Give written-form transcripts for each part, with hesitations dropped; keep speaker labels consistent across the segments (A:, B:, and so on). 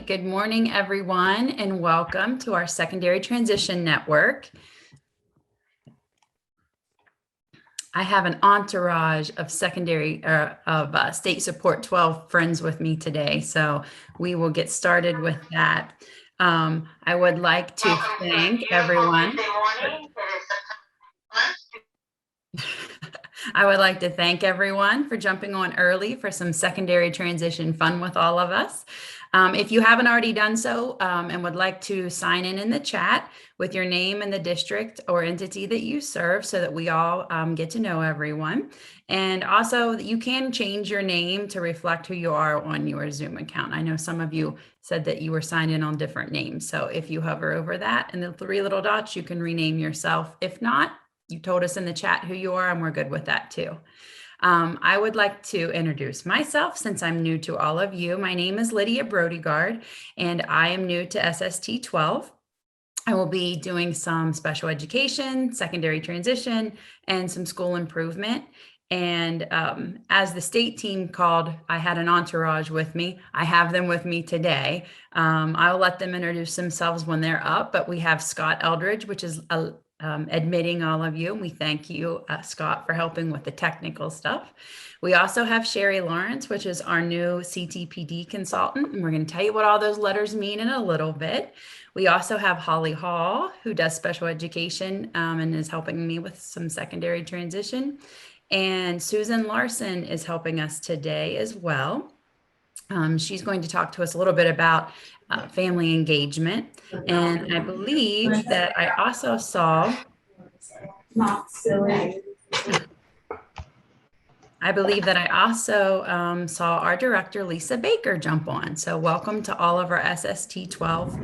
A: Good morning, everyone, and welcome to our Secondary Transition Network. I have an entourage of State Support 12 friends with me today, so we will get started with that. I would like to thank everyone. I would like to thank everyone for jumping on early for some secondary transition fun with all of us. If you haven't already done so and would like to sign in the chat with your name and the district or entity that you serve so that we all get to know everyone. And also you can change your name to reflect who you are on your Zoom account. I know some of you said that you were signed in on different names. So if you hover over that and the three little dots, you can rename yourself. If not, you told us in the chat who you are and we're good with that too. I would like to introduce myself since I'm new to all of you. My name is Lydia Brodigard and I am new to SST 12. I will be doing some special education, secondary transition, and some school improvement. And as the state team called, I had an entourage with me. I have them with me today. I'll let them introduce themselves when they're up, but we have Scott Eldridge, which is admitting all of you. We thank you, Scott, for helping with the technical stuff. We also have Sherry Lawrence, which is our new CTPD consultant, and we're going to tell you what all those letters mean in a little bit. We also have Holly Hall, who does special education and is helping me with some secondary transition. And Susan Larson is helping us today as well. She's going to talk to us a little bit about family engagement. And I believe that I also saw, saw our director, Lisa Baker, jump on. So welcome to all of our SST 12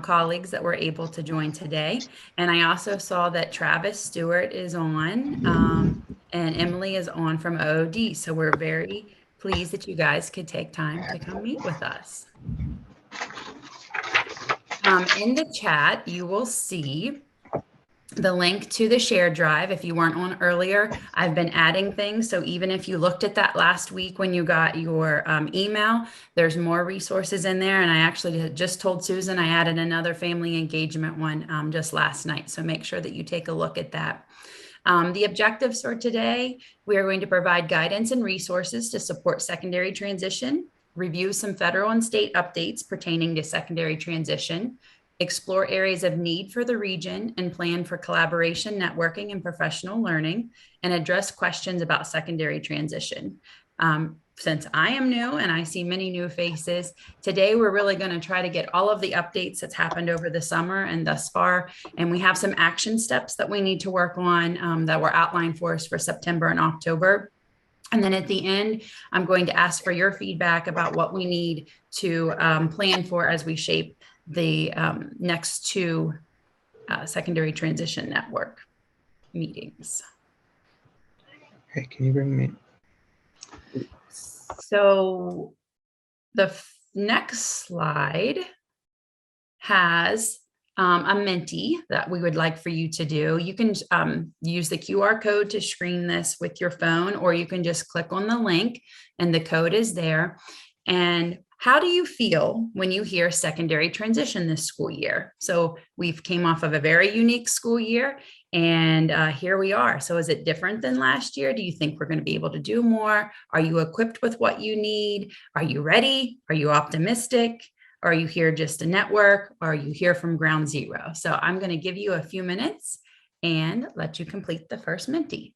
A: colleagues that were able to join today. And I also saw that Travis Stewart is on and Emily is on from OOD. So we're very pleased that you guys could take time to come meet with us. In the chat, you will see the link to the shared drive. If you weren't on earlier, I've been adding things. So even if you looked at that last week when you got your email, there's more resources in there. And I actually just told Susan I added another family engagement one just last night. So make sure that you take a look at that. The objectives for today, we are going to provide guidance and resources to support secondary transition, review some federal and state updates pertaining to secondary transition, explore areas of need for the region and plan for collaboration, networking, and professional learning, and address questions about secondary transition. Since I am new and I see many new faces, today we're really going to try to get all of the updates that's happened over the summer and thus far. And we have some action steps that we need to work on that were outlined for us for September and October. And then at the end, I'm going to ask for your feedback about what we need to plan for as we shape the next two secondary transition network meetings.
B: Hey, can you bring me?
A: So the next slide has a Menti that we would like for you to do. You can use the QR code to screen this with your phone, or you can just click on the link and the code is there. And how do you feel when you hear secondary transition this school year? So we've came off of a very unique school year and here we are. So is it different than last year? Do you think we're going to be able to do more? Are you equipped with what you need? Are you ready? Are you optimistic? Are you here just to network? Or are you here from ground zero? So I'm going to give you a few minutes and let you complete the first Menti.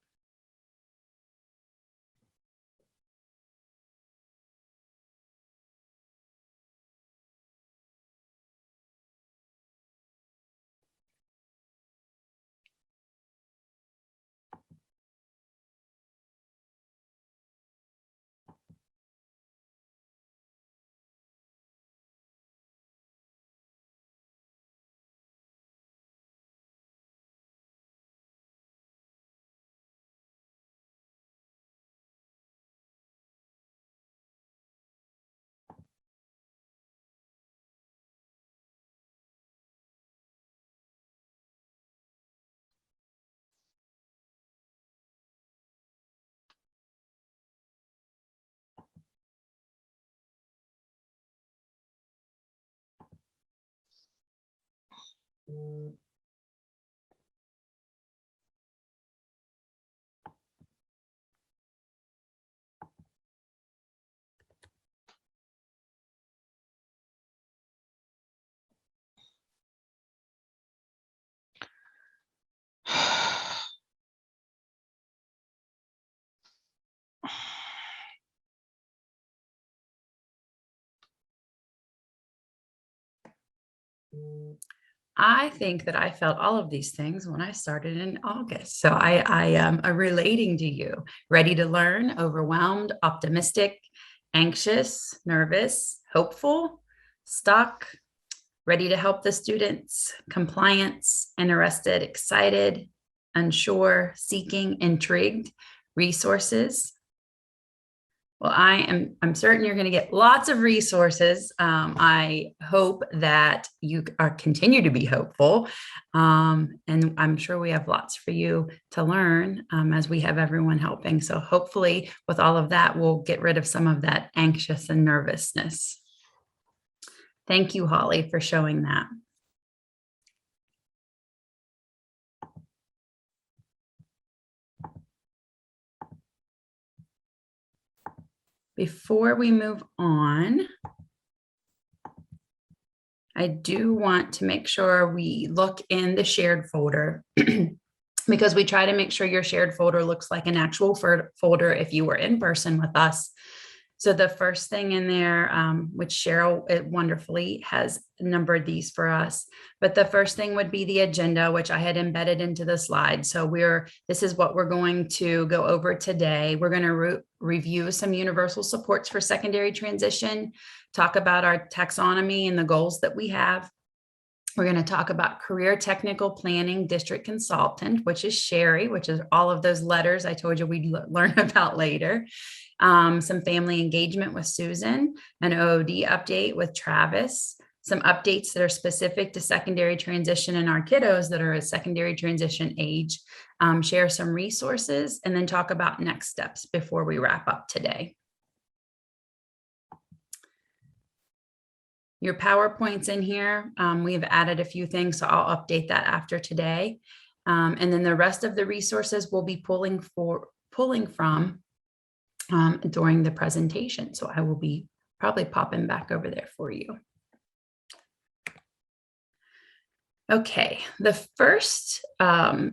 A: I think that I felt all of these things when I started in August. So I am relating to you, ready to learn, overwhelmed, optimistic, anxious, nervous, hopeful, stuck, ready to help the students, compliance, interested, excited, unsure, seeking, intrigued, resources. Well, I'm certain you're going to get lots of resources. I hope that you continue to be hopeful. And I'm sure we have lots for you to learn as we have everyone helping. So hopefully with all of that, we'll get rid of some of that anxious and nervousness. Thank you, Holly, for showing that. Before we move on, I do want to make sure we look in the shared folder because we try to make sure your shared folder looks like an actual folder if you were in person with us. So the first thing in there, which Cheryl wonderfully has numbered these for us, but the first thing would be the agenda, which I had embedded into the slide. So this is what we're going to go over today. We're going to review some universal supports for secondary transition, talk about our taxonomy and the goals that we have. We're going to talk about career technical planning district consultant, which is Sherry, which is all of those letters I told you we'd learn about later. Some family engagement with Susan, an OOD update with Travis, some updates that are specific to secondary transition in our kiddos that are at secondary transition age, share some resources, and then talk about next steps before we wrap up today. Your PowerPoint's in here. We've added a few things, so I'll update that after today. And then the rest of the resources we'll be pulling from during the presentation. So I will be probably popping back over there for you. Okay, the first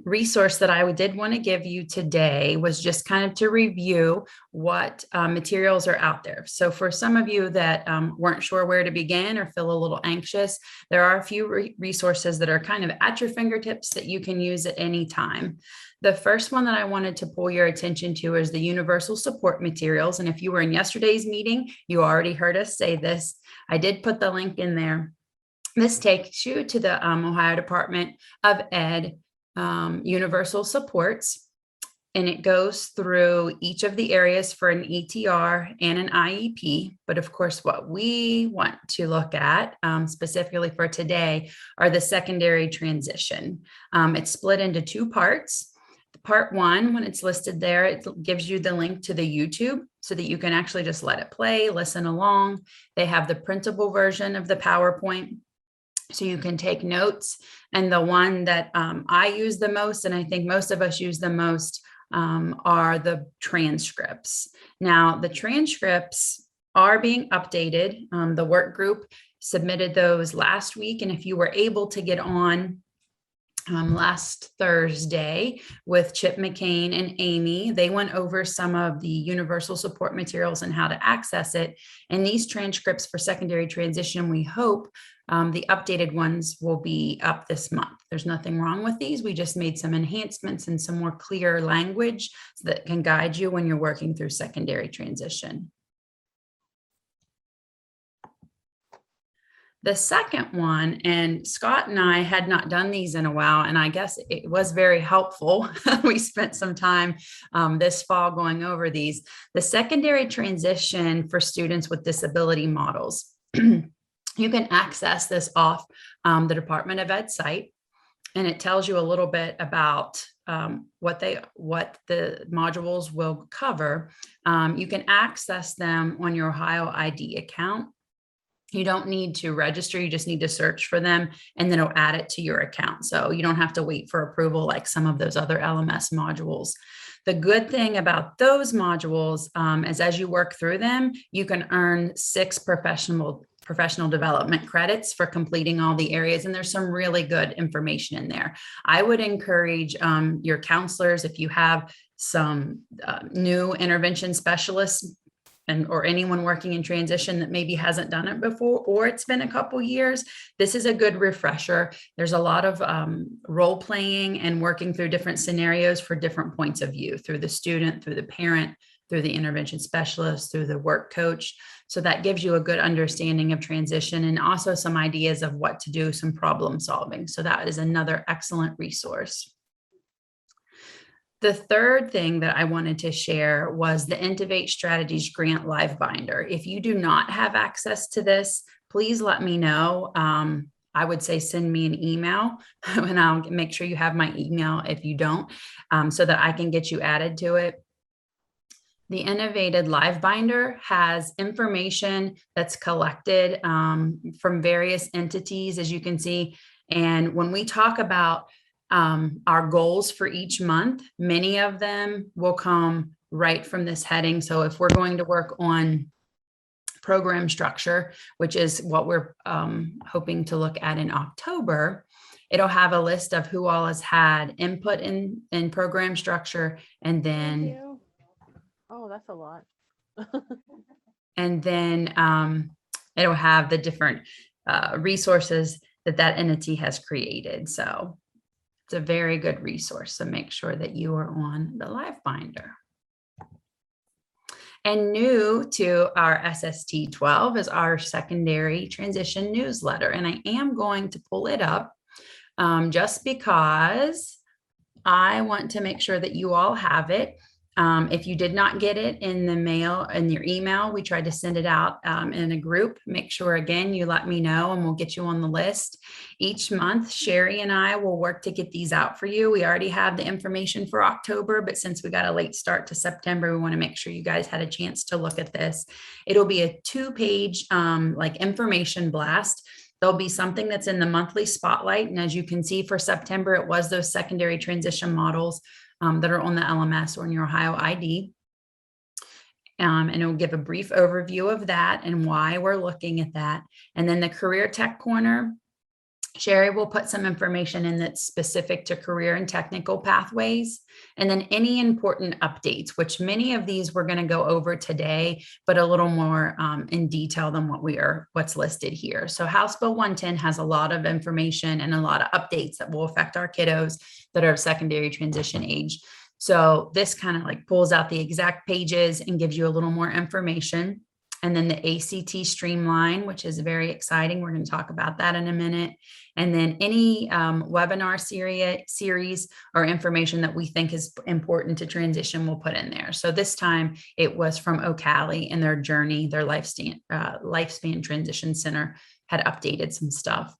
A: resource that I did want to give you today was just kind of to review what materials are out there. So for some of you that weren't sure where to begin or feel a little anxious, there are a few resources that are kind of at your fingertips that you can use at any time. The first one that I wanted to pull your attention to is the universal support materials. And if you were in yesterday's meeting, you already heard us say this. I did put the link in there. This takes you to the Ohio Department of Ed universal supports, and it goes through each of the areas for an ETR and an IEP. But of course, what we want to look at specifically for today are the secondary transition. It's split into two parts. Part one, when it's listed there, it gives you the link to the YouTube so that you can actually just let it play, listen along. They have the printable version of the PowerPoint, so you can take notes. And the one that I use the most, and I think most of us use the most, are the transcripts. Now, the transcripts are being updated. The work group submitted those last week. And if you were able to get on last Thursday with Chip McCain and Amy, they went over some of the universal support materials and how to access it. And these transcripts for secondary transition, we hope the updated ones will be up this month. There's nothing wrong with these. We just made some enhancements and some more clear language so that can guide you when you're working through secondary transition. The second one, and Scott and I had not done these in a while, and I guess it was very helpful. We spent some time this fall going over these. The secondary transition for students with disability models. You can access this off the Department of Ed site, and it tells you a little bit about what the modules will cover. You can access them on your Ohio ID account. You don't need to register, you just need to search for them, and then it'll add it to your account. So you don't have to wait for approval like some of those other LMS modules. The good thing about those modules is as you work through them, you can earn 6 professional development credits for completing all the areas. And there's some really good information in there. I would encourage your counselors, if you have some new intervention specialists or anyone working in transition that maybe hasn't done it before, or it's been a couple years, this is a good refresher. There's a lot of role playing and working through different scenarios for different points of view, through the student, through the parent, through the intervention specialist, through the work coach. So that gives you a good understanding of transition and also some ideas of what to do, some problem solving. So that is another excellent resource. The third thing that I wanted to share was the Innovate Strategies Grant Lifebinder. If you do not have access to this, please let me know. I would say send me an email and I'll make sure you have my email if you don't, so that I can get you added to it. The Innovated Lifebinder has information that's collected from various entities, as you can see. And when we talk about our goals for each month, many of them will come right from this heading. So if we're going to work on program structure, which is what we're hoping to look at in October, it'll have a list of who all has had input in program structure, and then
C: oh, that's a lot.
A: and then it'll have the different resources that entity has created. So it's a very good resource. So make sure that you are on the Lifebinder. And new to our SST 12 is our secondary transition newsletter. And I am going to pull it up just because I want to make sure that you all have it. If you did not get it in the mail, in your email, we tried to send it out in a group. Make sure, again, you let me know and we'll get you on the list. Each month, Sherry and I will work to get these out for you. We already have the information for October, but since we got a late start to September, we want to make sure you guys had a chance to look at this. It'll be a 2-page like information blast. There'll be something that's in the monthly spotlight. And as you can see for September, it was those secondary transition models that are on the LMS or in your Ohio ID. And it will give a brief overview of that and why we're looking at that. And then the Career Tech Corner, Sherry will put some information in that's specific to career and technical pathways. And then any important updates, which many of these we're going to go over today, but a little more in detail than what's listed here. So House Bill 110 has a lot of information and a lot of updates that will affect our kiddos that are of secondary transition age. So this kind of like pulls out the exact pages and gives you a little more information. And then the ACT Streamline, which is very exciting. We're going to talk about that in a minute. And then any webinar series or information that we think is important to transition, we'll put in there. So this time it was from Ocali and their journey, their Lifespan Transition Center had updated some stuff.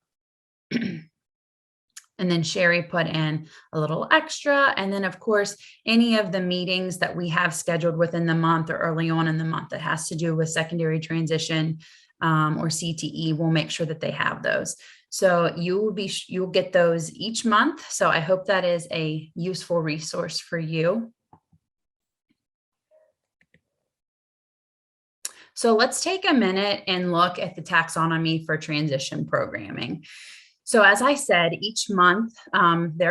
A: And then Sherry put in a little extra. And then, of course, any of the meetings that we have scheduled within the month or early on in the month that has to do with secondary transition or CTE, we'll make sure that they have those. So you'll get those each month. So I hope that is a useful resource for you. So let's take a minute and look at the taxonomy for transition programming. So as I said, each month we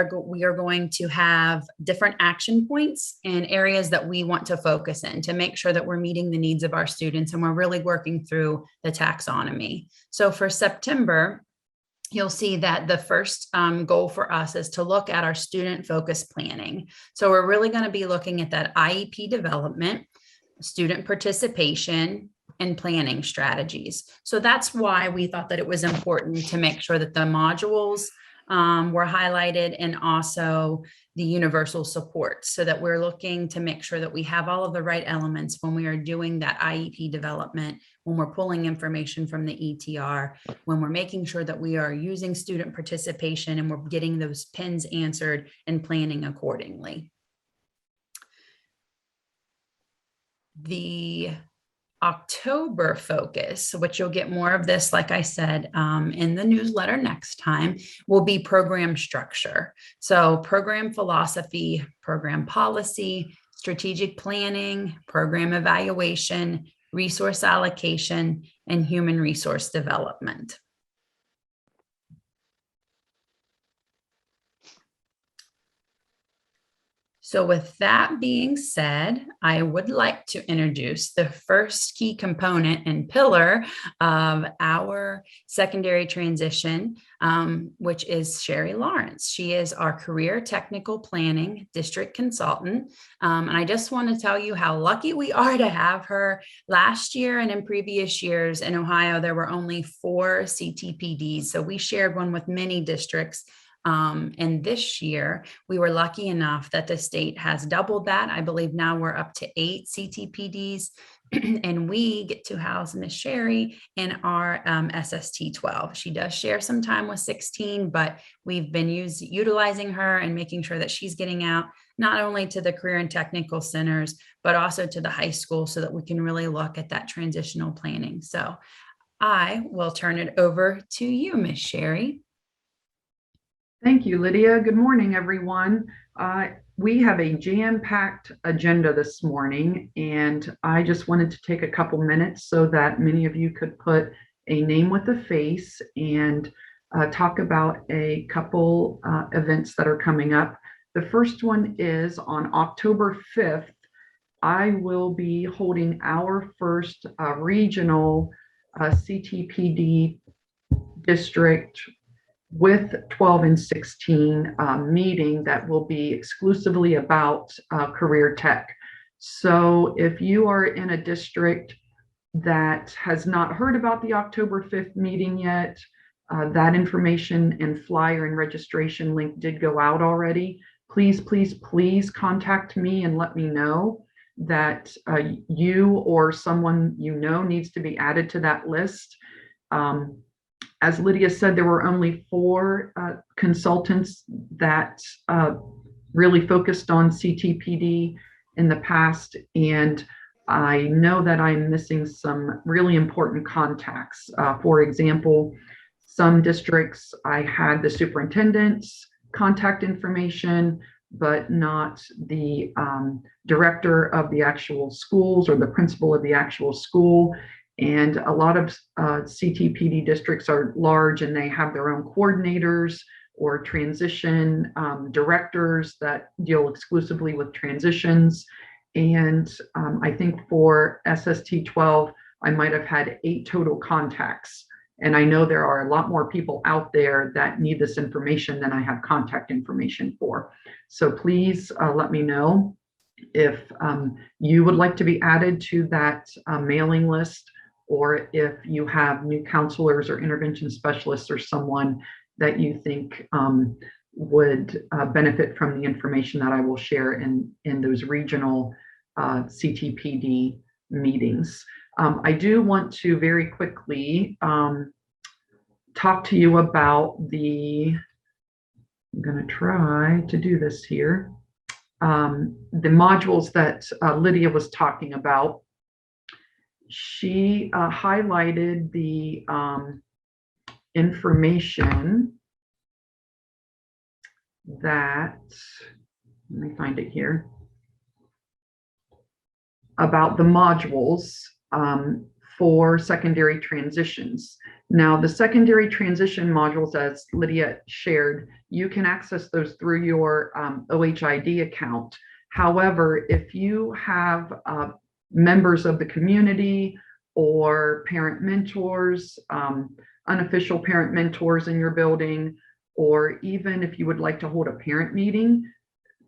A: are going to have different action points and areas that we want to focus in to make sure that we're meeting the needs of our students and we're really working through the taxonomy. So for September, you'll see that the first goal for us is to look at our student-focused planning. So we're really going to be looking at that IEP development, student participation, and planning strategies. So that's why we thought that it was important to make sure that the modules were highlighted and also the universal support, so that we're looking to make sure that we have all of the right elements when we are doing that IEP development, when we're pulling information from the ETR, when we're making sure that we are using student participation and we're getting those pins answered and planning accordingly. The October focus, which you'll get more of this, like I said, in the newsletter next time, will be program structure. So program philosophy, program policy, strategic planning, program evaluation, resource allocation, and human resource development. So with that being said, I would like to introduce the first key component and pillar of our secondary transition, which is Sherry Lawrence. She is our career technical planning district consultant. And I just want to tell you how lucky we are to have her. Last year and in previous years in Ohio, there were only 4 CTPDs. So we shared one with many districts. And this year, we were lucky enough that the state has doubled that. I believe now we're up to 8 CTPDs, and we get to house Miss Sherry in our SST 12. She does share some time with 16, but we've been utilizing her and making sure that she's getting out not only to the career and technical centers, but also to the high school so that we can really look at that transitional planning. So I will turn it over to you, Miss Sherry.
D: Thank you, Lydia. Good morning, everyone. We have a jam-packed agenda this morning, and I just wanted to take a couple minutes so that many of you could put a name with a face and talk about a couple events that are coming up. The first one is on October 5th. I will be holding our first regional CTPD district with 12 and 16 meeting that will be exclusively about career tech. So if you are in a district that has not heard about the October 5th meeting yet, that information and flyer and registration link did go out already. Please, please, please contact me and let me know that you or someone you know needs to be added to that list. As Lydia said, there were only 4 consultants that really focused on CTPD in the past, and I know that I'm missing some really important contacts. For example, some districts I had the superintendent's contact information, but not the director of the actual schools or the principal of the actual school. And a lot of CTPD districts are large and they have their own coordinators or transition directors that deal exclusively with transitions. And I think for SST 12, I might have had 8 total contacts. And I know there are a lot more people out there that need this information than I have contact information for. So please let me know if you would like to be added to that mailing list, or if you have new counselors or intervention specialists or someone that you think would benefit from the information that I will share in those regional CTPD meetings. I do want to very quickly talk to you about I'm going to try to do this here. The modules that Lydia was talking about. She highlighted the information that, let me find it here, about the modules for secondary transitions. Now, the secondary transition modules, as Lydia shared, you can access those through your OHID account. However, if you have members of the community or parent mentors, unofficial parent mentors in your building, or even if you would like to hold a parent meeting,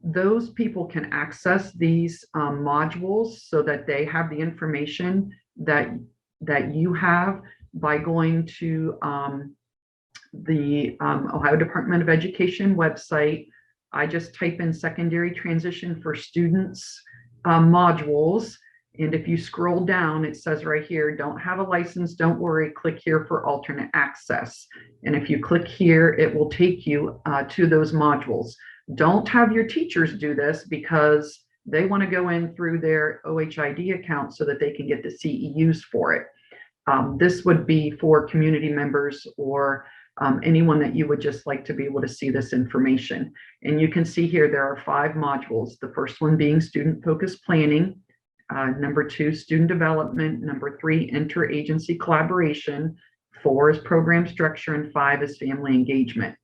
D: those people can access these modules so that they have the information that you have by going to the Ohio Department of Education website. I just type in secondary transition for students modules. And if you scroll down, it says right here, don't have a license, don't worry, click here for alternate access. And if you click here, it will take you to those modules. Don't have your teachers do this because they want to go in through their OHID account so that they can get the CEUs for it. This would be for community members or anyone that you would just like to be able to see this information. And you can see here there are 5 modules. The first one being student-focused planning. Number 2, student development. Number 3, interagency collaboration. 4 is program structure, and 5 is family engagement.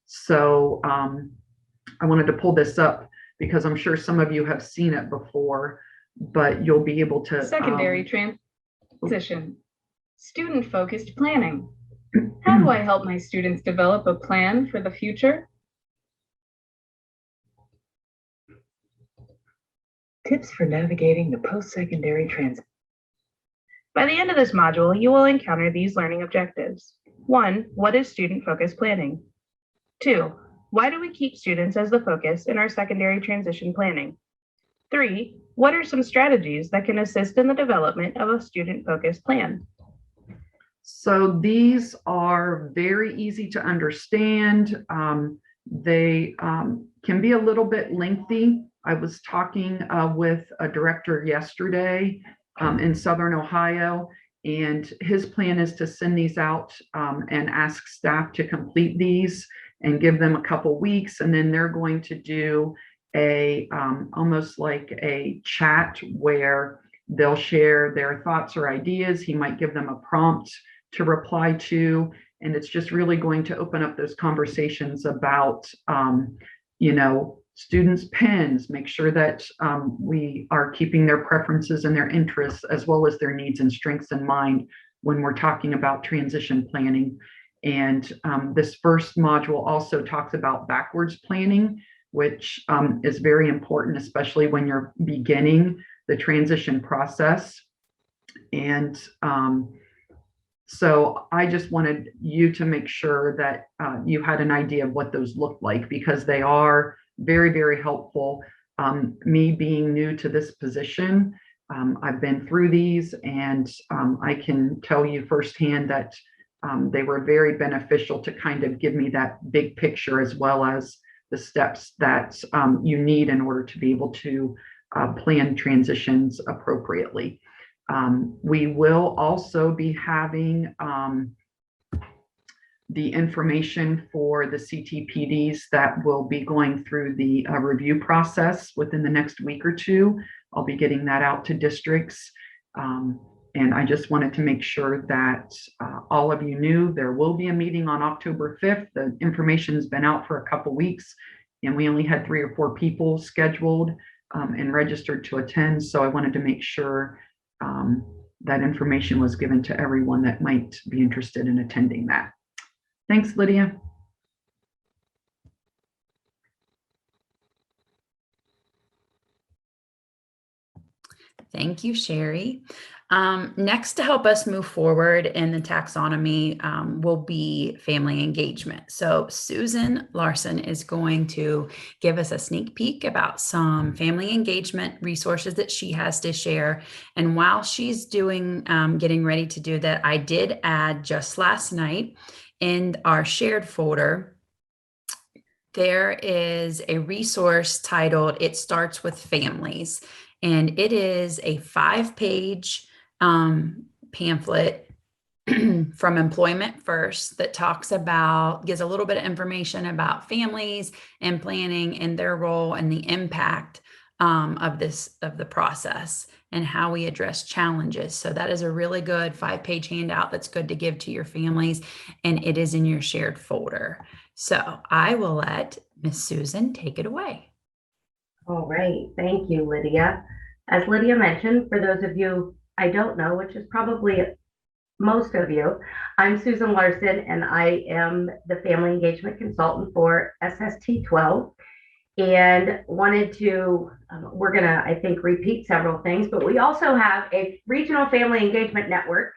D: So I wanted to pull this up because I'm sure some of you have seen it before, but you'll be able to.
E: Secondary transition. Student-focused planning. How do I help my students develop a plan for the future?
F: Tips for navigating the post-secondary transition.
E: By the end of this module, you will encounter these learning objectives. 1, what is student-focused planning? 2, why do we keep students as the focus in our secondary transition planning? 3, what are some strategies that can assist in the development of a student-focused plan?
D: So these are very easy to understand. They can be a little bit lengthy. I was talking with a director yesterday in Southern Ohio, and his plan is to send these out and ask staff to complete these and give them a couple weeks, and then they're going to do a almost like a chat where they'll share their thoughts or ideas. He might give them a prompt to reply to, and it's just really going to open up those conversations about students' pens, make sure that we are keeping their preferences and their interests as well as their needs and strengths in mind when we're talking about transition planning. And this first module also talks about backwards planning, which is very important, especially when you're beginning the transition process. And so I just wanted you to make sure that you had an idea of what those look like, because they are very, very helpful. Me being new to this position, I've been through these, and I can tell you firsthand that they were very beneficial to kind of give me that big picture, as well as the steps that you need in order to be able to plan transitions appropriately. We will also be having the information for the CTPDs that will be going through the review process within the next week or 2. I'll be getting that out to districts. And I just wanted to make sure that all of you knew there will be a meeting on October 5th. The information has been out for a couple weeks, and we only had 3 or 4 people scheduled and registered to attend. So I wanted to make sure that information was given to everyone that might be interested in attending that. Thanks, Lydia.
A: Thank you, Sherry. Next, to help us move forward in the taxonomy will be family engagement. So Susan Larson is going to give us a sneak peek about some family engagement resources that she has to share. And while she's doing, getting ready to do that, I did add just last night in our shared folder, there is a resource titled "It Starts with Families." And it is a 5-page pamphlet from Employment First that talks about, gives a little bit of information about families and planning and their role and the impact of the process and how we address challenges. So that is a really good 5-page handout that's good to give to your families, and it is in your shared folder. So I will let Miss Susan take it away.
G: All right, thank you, Lydia. As Lydia mentioned, for those of you I don't know, which is probably most of you, I'm Susan Larson, and I am the Family Engagement Consultant for SST 12. And wanted to, we're gonna, I think, repeat several things, but we also have a regional family engagement network,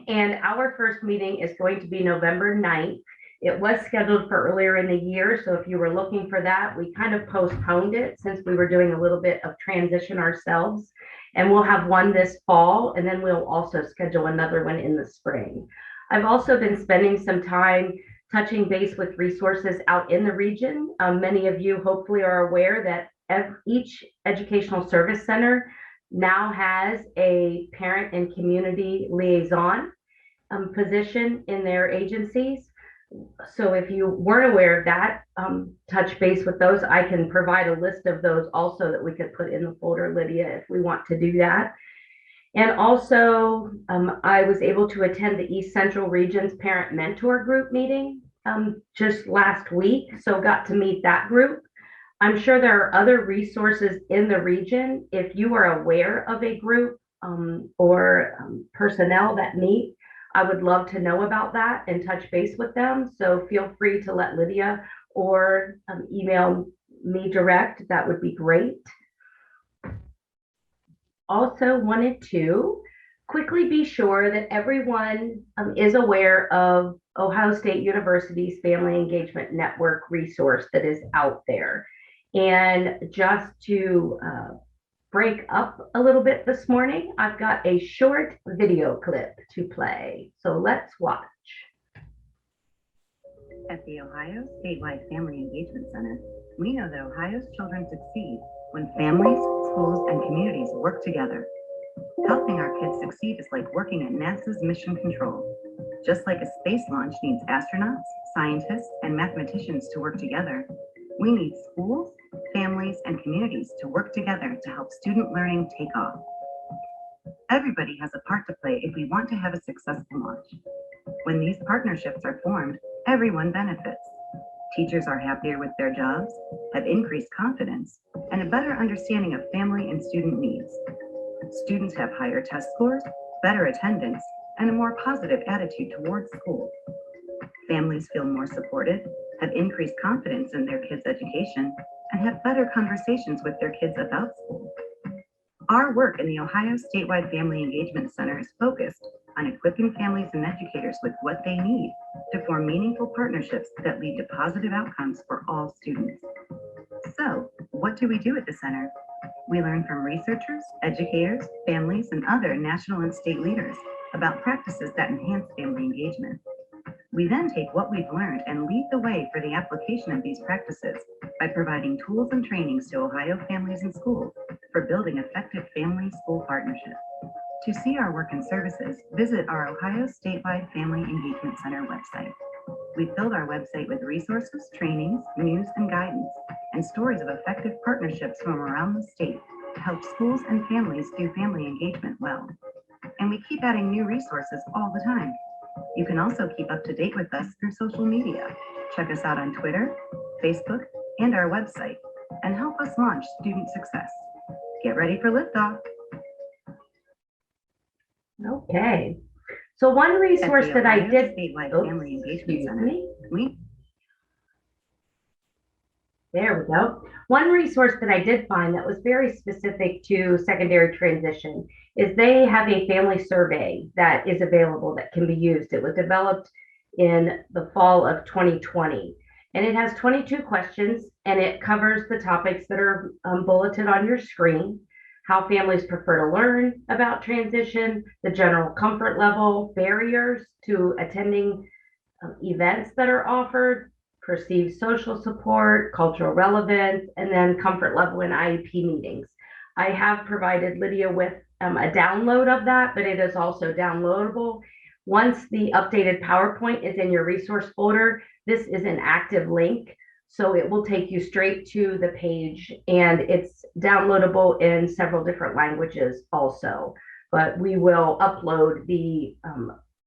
G: and our first meeting is going to be November 9th. It was scheduled for earlier in the year, so if you were looking for that, we kind of postponed it since we were doing a little bit of transition ourselves. And we'll have one this fall, and then we'll also schedule another one in the spring. I've also been spending some time touching base with resources out in the region. Many of you hopefully are aware that each educational service center now has a parent and community liaison position in their agencies. So if you weren't aware of that, touch base with those. I can provide a list of those also that we could put in the folder, Lydia, if we want to do that. And also, I was able to attend the East Central Region's Parent Mentor Group meeting just last week, so got to meet that group. I'm sure there are other resources in the region. If you are aware of a group or personnel that meet, I would love to know about that and touch base with them. So feel free to let Lydia or email me direct. That would be great. Also wanted to quickly be sure that everyone is aware of Ohio State University's Family Engagement Network resource that is out there. And just to break up a little bit this morning, I've got a short video clip to play. So let's watch.
H: At the Ohio Statewide Family Engagement Center, we know that Ohio's children succeed when families, schools, and communities work together. Helping our kids succeed is like working at NASA's Mission Control. Just like a space launch needs astronauts, scientists, and mathematicians to work together, we need schools, families, and communities to work together to help student learning take off. Everybody has a part to play if we want to have a successful launch. When these partnerships are formed, everyone benefits. Teachers are happier with their jobs, have increased confidence, and a better understanding of family and student needs. Students have higher test scores, better attendance, and a more positive attitude towards school. Families feel more supported, have increased confidence in their kids' education, and have better conversations with their kids about school. Our work in the Ohio Statewide Family Engagement Center is focused on equipping families and educators with what they need to form meaningful partnerships that lead to positive outcomes for all students. So, what do we do at the center? We learn from researchers, educators, families, and other national and state leaders about practices that enhance family engagement. We then take what we've learned and lead the way for the application of these practices by providing tools and trainings to Ohio families and schools for building effective family-school partnerships. To see our work and services, visit our Ohio Statewide Family Engagement Center website. We filled our website with resources, trainings, news, and guidance, and stories of effective partnerships from around the state to help schools and families do family engagement well. And we keep adding new resources all the time. You can also keep up to date with us through social media. Check us out on Twitter, Facebook, and our website, and help us launch student success. Get ready for liftoff.
G: Okay. So one resource that I did,
H: Statewide Family Engagement Center.
G: There we go. One resource that I did find that was very specific to secondary transition is they have a family survey that is available that can be used. It was developed in the fall of 2020, and it has 22 questions, and it covers the topics that are bulleted on your screen: how families prefer to learn about transition, the general comfort level, barriers to attending events that are offered, perceived social support, cultural relevance, and then comfort level in IEP meetings. I have provided Lydia with a download of that, but it is also downloadable. Once the updated PowerPoint is in your resource folder, this is an active link, so it will take you straight to the page, and it's downloadable in several different languages also, but we will upload the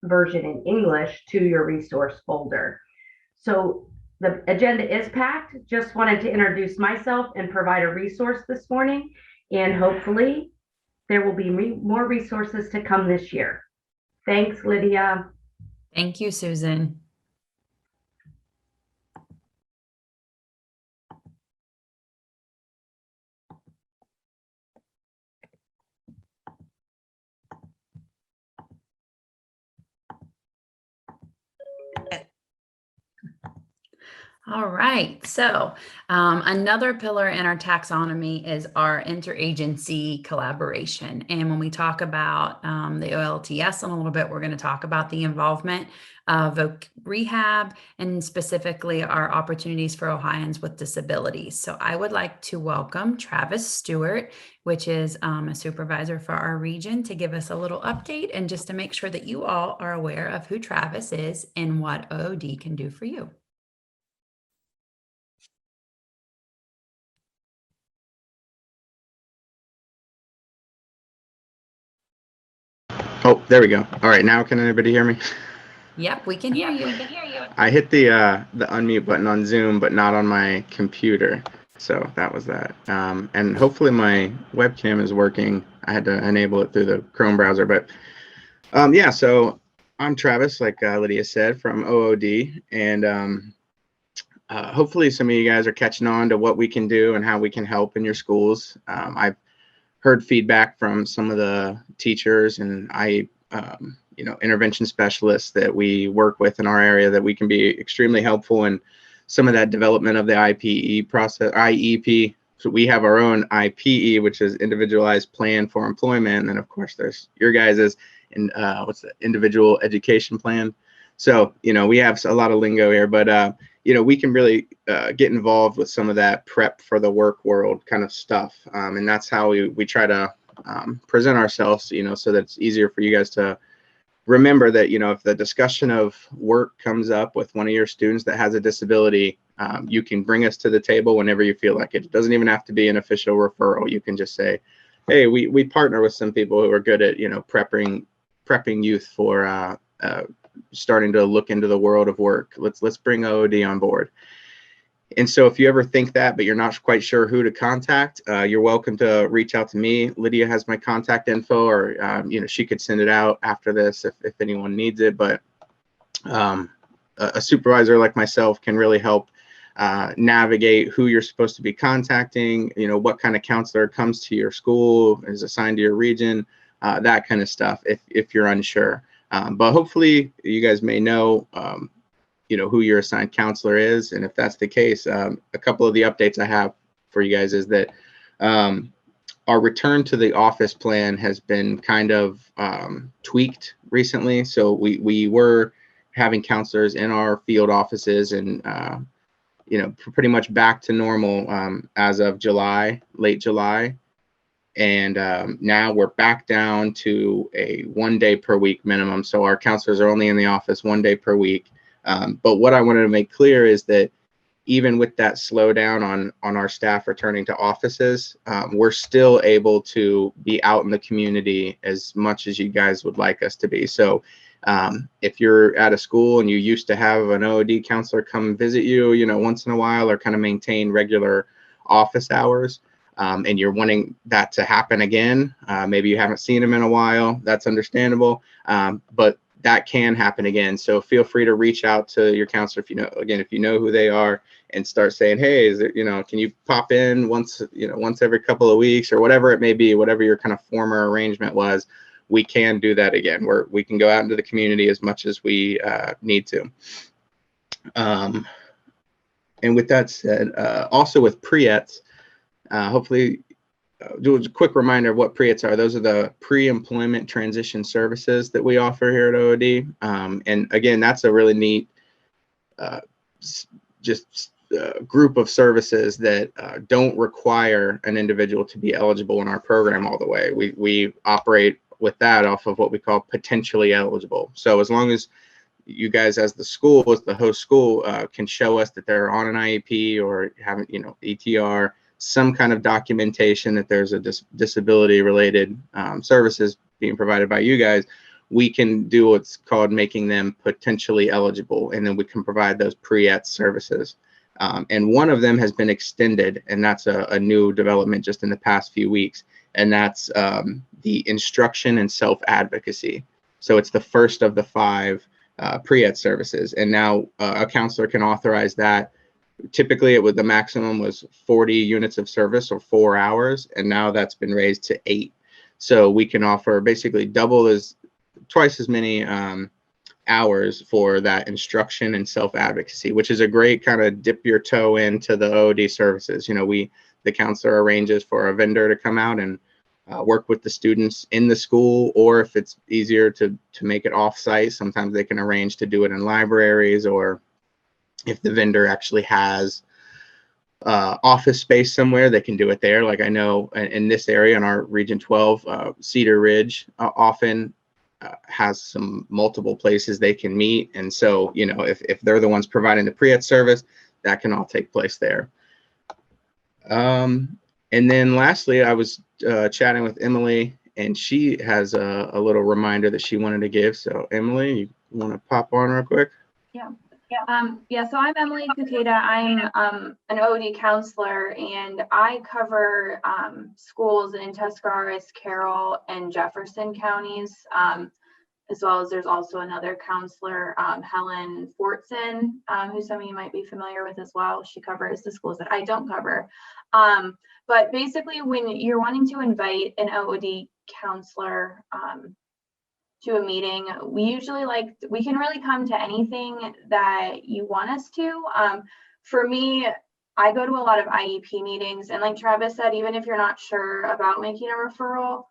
G: version in English to your resource folder. So the agenda is packed. Just wanted to introduce myself and provide a resource this morning, and hopefully there will be more resources to come this year. Thanks, Lydia.
A: Thank you, Susan. All right. So another pillar in our taxonomy is our interagency collaboration. And when we talk about the OLTS in a little bit, we're going to talk about the involvement of voc rehab and specifically our opportunities for Ohioans with disabilities. So I would like to welcome Travis Stewart, which is a supervisor for our region, to give us a little update and just to make sure that you all are aware of who Travis is and what OOD can do for you.
B: Oh, there we go. All right, now can anybody hear me?
A: Yep, we can hear you.
B: I hit the unmute button on Zoom, but not on my computer. So that was that. And hopefully my webcam is working. I had to enable it through the Chrome browser, but yeah. So I'm Travis, like Lydia said, from OOD, and hopefully some of you guys are catching on to what we can do and how we can help in your schools. I've heard feedback from some of the teachers and intervention specialists that we work with in our area that we can be extremely helpful in some of that development of the IPE process, IEP. So we have our own IPE, which is Individualized Plan for Employment. And then of course there's your guys's what's the Individual Education Plan. So, we have a lot of lingo here, but we can really get involved with some of that prep for the work world kind of stuff. And that's how we try to present ourselves, so that it's easier for you guys to remember that, if the discussion of work comes up with one of your students that has a disability, you can bring us to the table whenever you feel like it. It doesn't even have to be an official referral. You can just say, hey, we partner with some people who are good at, prepping youth for starting to look into the world of work. Let's bring OOD on board. And so if you ever think that, but you're not quite sure who to contact, you're welcome to reach out to me. Lydia has my contact info, or she could send it out after this if anyone needs it. But a supervisor like myself can really help navigate who you're supposed to be contacting, what kind of counselor comes to your school, is assigned to your region, that kind of stuff if you're unsure. But hopefully you guys may know, who your assigned counselor is. And if that's the case, a couple of the updates I have for you guys is that our return to the office plan has been kind of tweaked recently. So we were having counselors in our field offices and, pretty much back to normal as of late July. And now we're back down to a 1 day per week minimum. So our counselors are only in the office 1 day per week. But what I wanted to make clear is that even with that slowdown on our staff returning to offices, we're still able to be out in the community as much as you guys would like us to be. So if you're at a school and you used to have an OOD counselor come visit you, once in a while, or kind of maintain regular office hours, and you're wanting that to happen again, maybe you haven't seen them in a while, that's understandable, but that can happen again. So feel free to reach out to your counselor if you know who they are, and start saying, hey, is there, can you pop in once every couple of weeks, or whatever it may be, whatever your kind of former arrangement was. We can do that again, where we can go out into the community as much as we need to. And with that said, also with PREETs, hopefully do a quick reminder of what PREETs are. Those are the pre-employment transition services that we offer here at OOD. And again, that's a really neat group of services that don't require an individual to be eligible in our program all the way. We operate with that off of what we call potentially eligible. So as long as you guys as the school, as the host school, can show us that they're on an IEP or haven't, ETR, some kind of documentation that there's a disability related services being provided by you guys, we can do what's called making them potentially eligible, and then we can provide those PREET services. And one of them has been extended, and that's a new development just in the past few weeks, and that's the instruction and self-advocacy. So it's the first of the 5 PREET services, and now a counselor can authorize that. Typically, the maximum was 40 units of service, or 4 hours, and now that's been raised to 8. So we can offer basically twice as many hours for that instruction and self-advocacy, which is a great kind of dip your toe into the OOD services. The counselor arranges for a vendor to come out and work with the students in the school, or if it's easier to make it off-site, sometimes they can arrange to do it in libraries, or if the vendor actually has office space somewhere, they can do it there. Like I know in this area in our Region 12, Cedar Ridge often has some multiple places they can meet. And so, if they're the ones providing the pre-ed service, that can all take place there. And then lastly, I was chatting with Emily, and she has a little reminder that she wanted to give. So Emily, you want to pop on real quick?
I: So I'm Emily Kukeda. I'm an OD counselor, and I cover schools in Tuscarawas, Carroll, and Jefferson counties, as well as there's also another counselor, Helen Fortson, who some of you might be familiar with as well. She covers the schools that I don't cover. But basically, when you're wanting to invite an OD counselor to a meeting, we can really come to anything that you want us to. For me, I go to a lot of IEP meetings, and like Travis said, even if you're not sure about making a referral,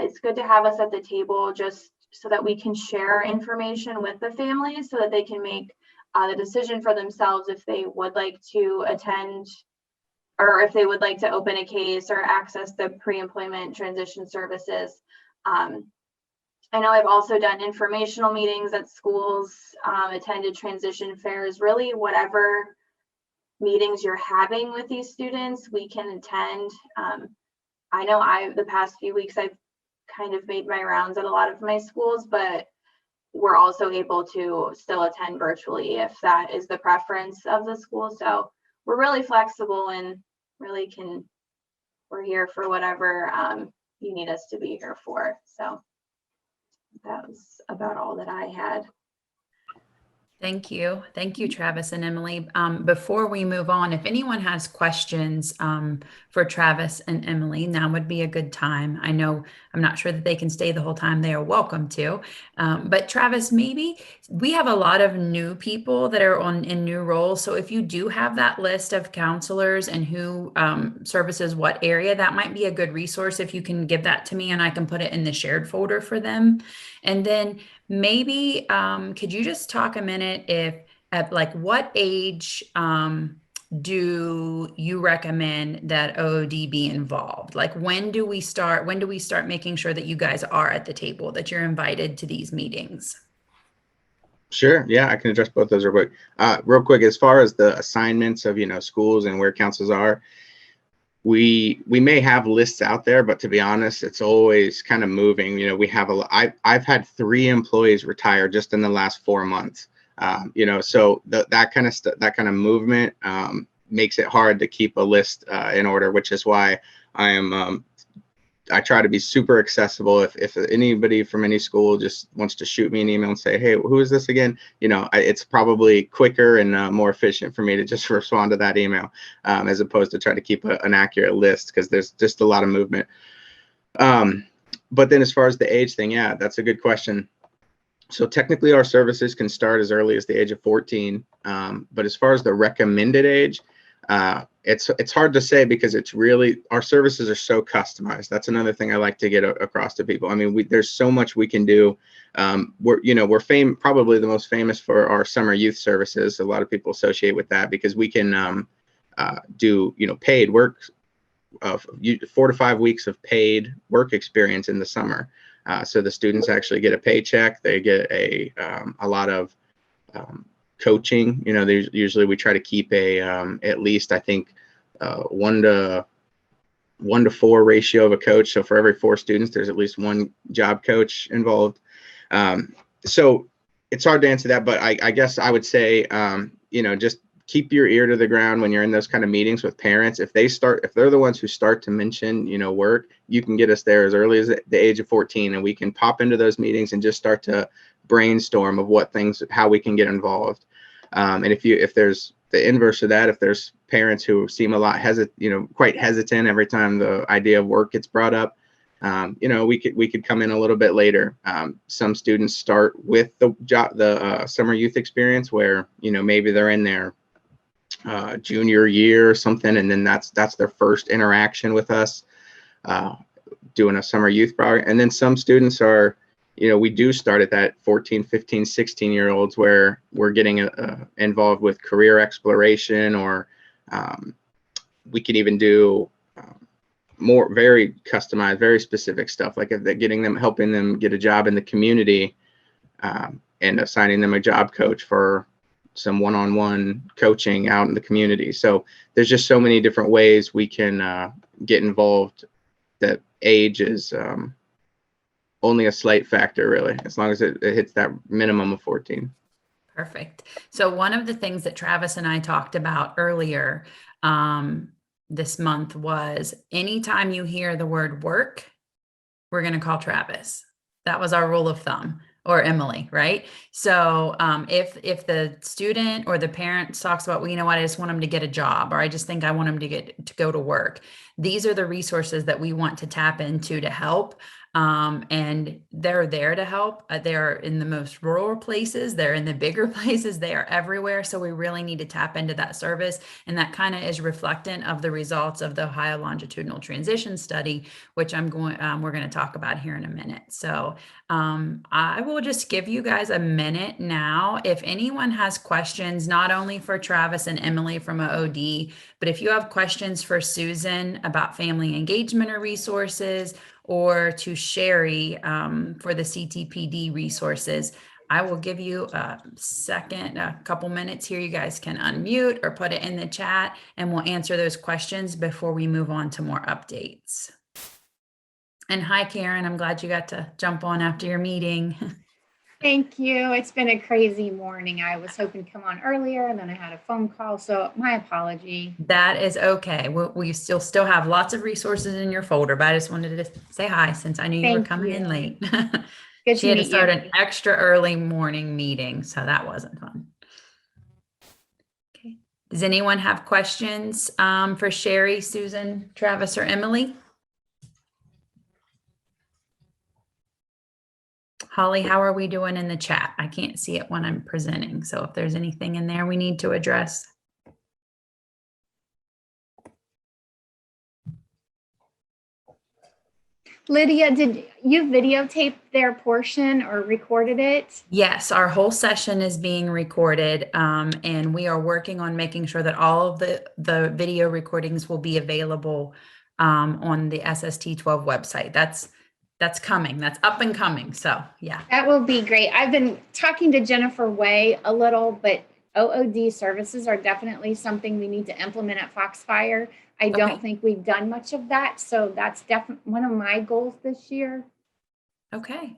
I: it's good to have us at the table just so that we can share information with the families so that they can make the decision for themselves if they would like to attend or if they would like to open a case or access the pre-employment transition services. I know I've also done informational meetings at schools, attended transition fairs, really whatever meetings you're having with these students, we can attend. I know the past few weeks, I've kind of made my rounds at a lot of my schools, but we're also able to still attend virtually if that is the preference of the school. So we're really flexible and really we're here for whatever you need us to be here for. So that was about all that I had.
A: Thank you. Thank you, Travis and Emily. Before we move on, if anyone has questions for Travis and Emily, now would be a good time. I know I'm not sure that they can stay the whole time. They are welcome to. But Travis, maybe we have a lot of new people that are in new roles. So if you do have that list of counselors and who services what area, that might be a good resource if you can give that to me and I can put it in the shared folder for them. And then maybe could you just talk a minute at like what age do you recommend that OOD be involved? Like when do we start making sure that you guys are at the table, that you're invited to these meetings?
B: Sure. Yeah, I can address both those real quick. Real quick, as far as the assignments of schools and where counselors are, we may have lists out there, but to be honest, it's always kind of moving. We have I've had 3 employees retire just in the last 4 months. So that kind of movement makes it hard to keep a list in order, which is why I try to be super accessible. If anybody from any school just wants to shoot me an email and say, hey, who is this again? It's probably quicker and more efficient for me to just respond to that email as opposed to try to keep an accurate list, because there's just a lot of movement. But then as far as the age thing, yeah, that's a good question. So technically our services can start as early as the age of 14. But as far as the recommended age, it's hard to say, because it's really, our services are so customized. That's another thing I like to get across to people. I mean, there's so much we can do. We're probably the most famous for our summer youth services. A lot of people associate with that because we can do paid work, 4 to 5 weeks of paid work experience in the summer. So the students actually get a paycheck. They get a lot of coaching. Usually we try to keep at least, I think, 1 to 4 ratio of a coach. So for every 4 students, there's at least 1 job coach involved. So it's hard to answer that, but I guess I would say, just keep your ear to the ground when you're in those kind of meetings with parents. If they're the ones who start to mention, work, you can get us there as early as the age of 14, and we can pop into those meetings and just start to brainstorm of how we can get involved. And if there's the inverse of that, if there's parents who seem a lot quite hesitant every time the idea of work gets brought up, we could come in a little bit later. Some students start with the summer youth experience where, maybe they're in their junior year or something, and then that's their first interaction with us doing a summer youth program. And then some students are, we do start at that 14, 15, 16-year-olds where we're getting involved with career exploration, or we can even do more very customized, very specific stuff, like if they're helping them get a job in the community, and assigning them a job coach for some one-on-one coaching out in the community. So there's just so many different ways we can get involved that age is only a slight factor, really, as long as it hits that minimum of 14.
A: Perfect. So one of the things that Travis and I talked about earlier this month was anytime you hear the word work, we're going to call Travis. That was our rule of thumb, or Emily, right? So if the student or the parent talks about, well, I just want them to get a job, or I just think I want them to go to work, these are the resources that we want to tap into to help. And they're there to help. They're in the most rural places. They're in the bigger places. They are everywhere. So we really need to tap into that service. And that kind of is reflectant of the results of the Ohio Longitudinal Transition Study, which we're going to talk about here in a minute. So I will just give you guys a minute now. If anyone has questions, not only for Travis and Emily from OOD, but if you have questions for Susan about family engagement or resources, or to Sherry for the CTPD resources, I will give you a couple minutes here. You guys can unmute or put it in the chat, and we'll answer those questions before we move on to more updates. And hi, Karen. I'm glad you got to jump on after your meeting.
J: Thank you. It's been a crazy morning. I was hoping to come on earlier, and then I had a phone call, so my apology.
A: That is okay. We still have lots of resources in your folder, but I just wanted to say hi since I knew you were coming in late.
J: Good
A: She had to start
J: you.
A: an extra early morning meeting, so that wasn't fun. Okay. Does anyone have questions for Sherry, Susan, Travis, or Emily? Holly, how are we doing in the chat? I can't see it when I'm presenting. So if there's anything in there we need to address.
J: Lydia, did you videotape their portion or recorded it?
A: Yes, our whole session is being recorded, and we are working on making sure that all of the video recordings will be available on the SST12 website. That's coming. That's up and coming. So yeah.
J: That will be great. I've been talking to Jennifer Way a little, but OOD services are definitely something we need to implement at Foxfire. I don't think we've done much of that. So that's definitely one of my goals this year.
A: Okay.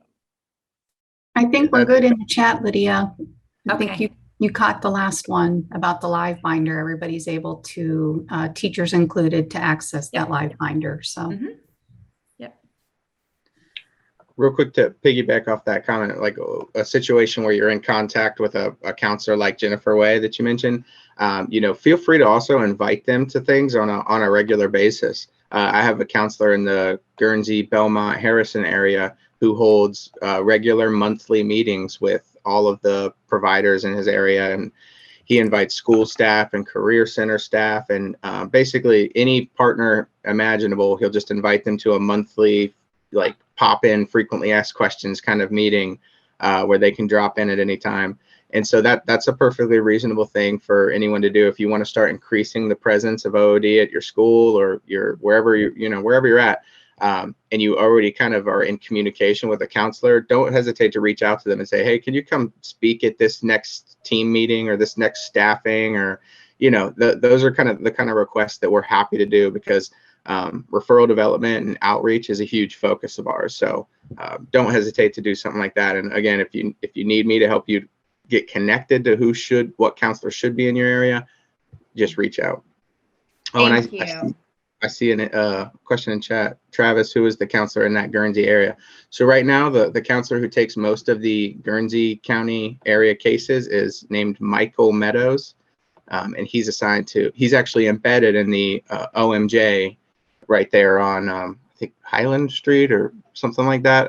K: I think we're good in the chat, Lydia. I
A: Okay.
K: think you caught the last one about the Livebinder. Everybody's able to, teachers included, to access that Livebinder. So.
B: Real quick, to piggyback off that comment, like a situation where you're in contact with a counselor like Jennifer Way that you mentioned, feel free to also invite them to things on a regular basis. I have a counselor in the Guernsey, Belmont, Harrison area who holds regular monthly meetings with all of the providers in his area, and he invites school staff and career center staff, and basically any partner imaginable. He'll just invite them to a monthly, like, pop in, frequently asked questions kind of meeting where they can drop in at any time. And so that's a perfectly reasonable thing for anyone to do if you want to start increasing the presence of OOD at your school or wherever you're at, and you already kind of are in communication with a counselor. Don't hesitate to reach out to them and say, hey, can you come speak at this next team meeting or this next staffing, or those are kind of the kind of requests that we're happy to do, because referral development and outreach is a huge focus of ours. So don't hesitate to do something like that. And again, if you need me to help you get connected to what counselor should be in your area, just reach out.
J: Thank you.
B: I see a question in chat. Travis, who is the counselor in that Guernsey area? So right now, the counselor who takes most of the Guernsey County area cases is named Michael Meadows, and he's actually embedded in the OMJ right there on, I think Highland Street or something like that.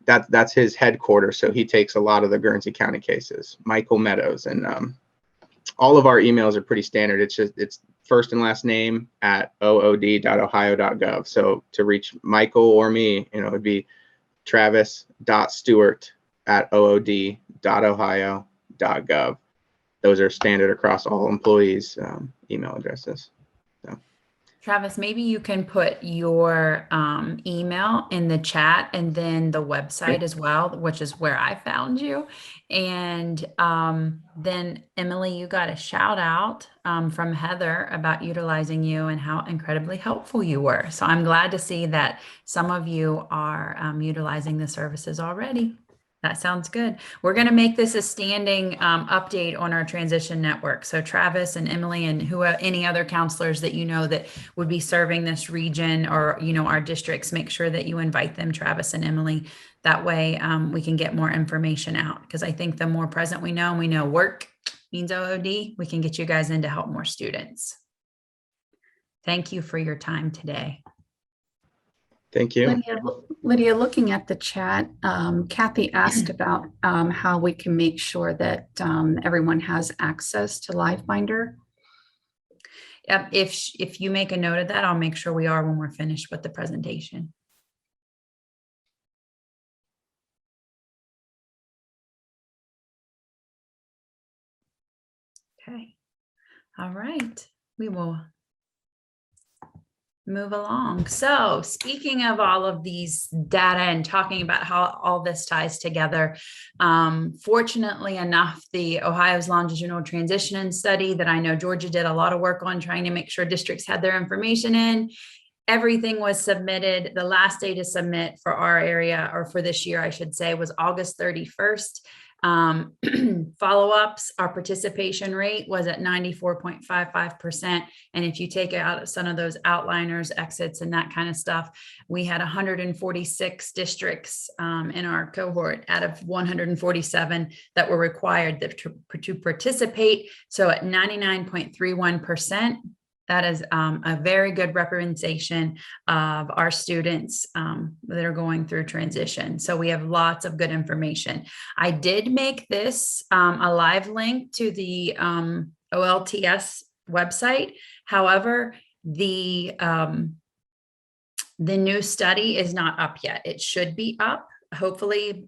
B: That's his headquarters. So he takes a lot of the Guernsey County cases, Michael Meadows. And all of our emails are pretty standard. It's first and last name at ood.ohio.gov. So to reach Michael or me, it'd be travis.stewart@ood.ohio.gov. Those are standard across all employees' email addresses. So.
A: Travis, maybe you can put your email in the chat and then the website as well, which is where I found you. And then Emily, you got a shout out from Heather about utilizing you and how incredibly helpful you were. So I'm glad to see that some of you are utilizing the services already. That sounds good. We're going to make this a standing update on our transition network. So Travis and Emily and any other counselors that that would be serving this region or our districts, make sure that you invite them, Travis and Emily. That way we can get more information out, because I think the more present we know work means OOD, we can get you guys in to help more students. Thank you for your time today.
B: Thank you.
K: Lydia, looking at the chat, Kathy asked about how we can make sure that everyone has access to Lifebinder.
A: Yep. If you make a note of that, I'll make sure we are when we're finished with the presentation. Okay. All right. We will move along. So speaking of all of these data and talking about how all this ties together, fortunately enough, the Ohio's Longitudinal Transition Study that I know Georgia did a lot of work on trying to make sure districts had their information in. Everything was submitted. The last day to submit for our area, or for this year, I should say, was August 31st. Follow-ups, our participation rate was at 94.55%. And if you take out some of those outliners, exits, and that kind of stuff, we had 146 districts in our cohort out of 147 that were required to participate. So at 99.31%, that is a very good representation of our students that are going through transition. So we have lots of good information. I did make this a live link to the OLTS website. However, the new study is not up yet. It should be up, hopefully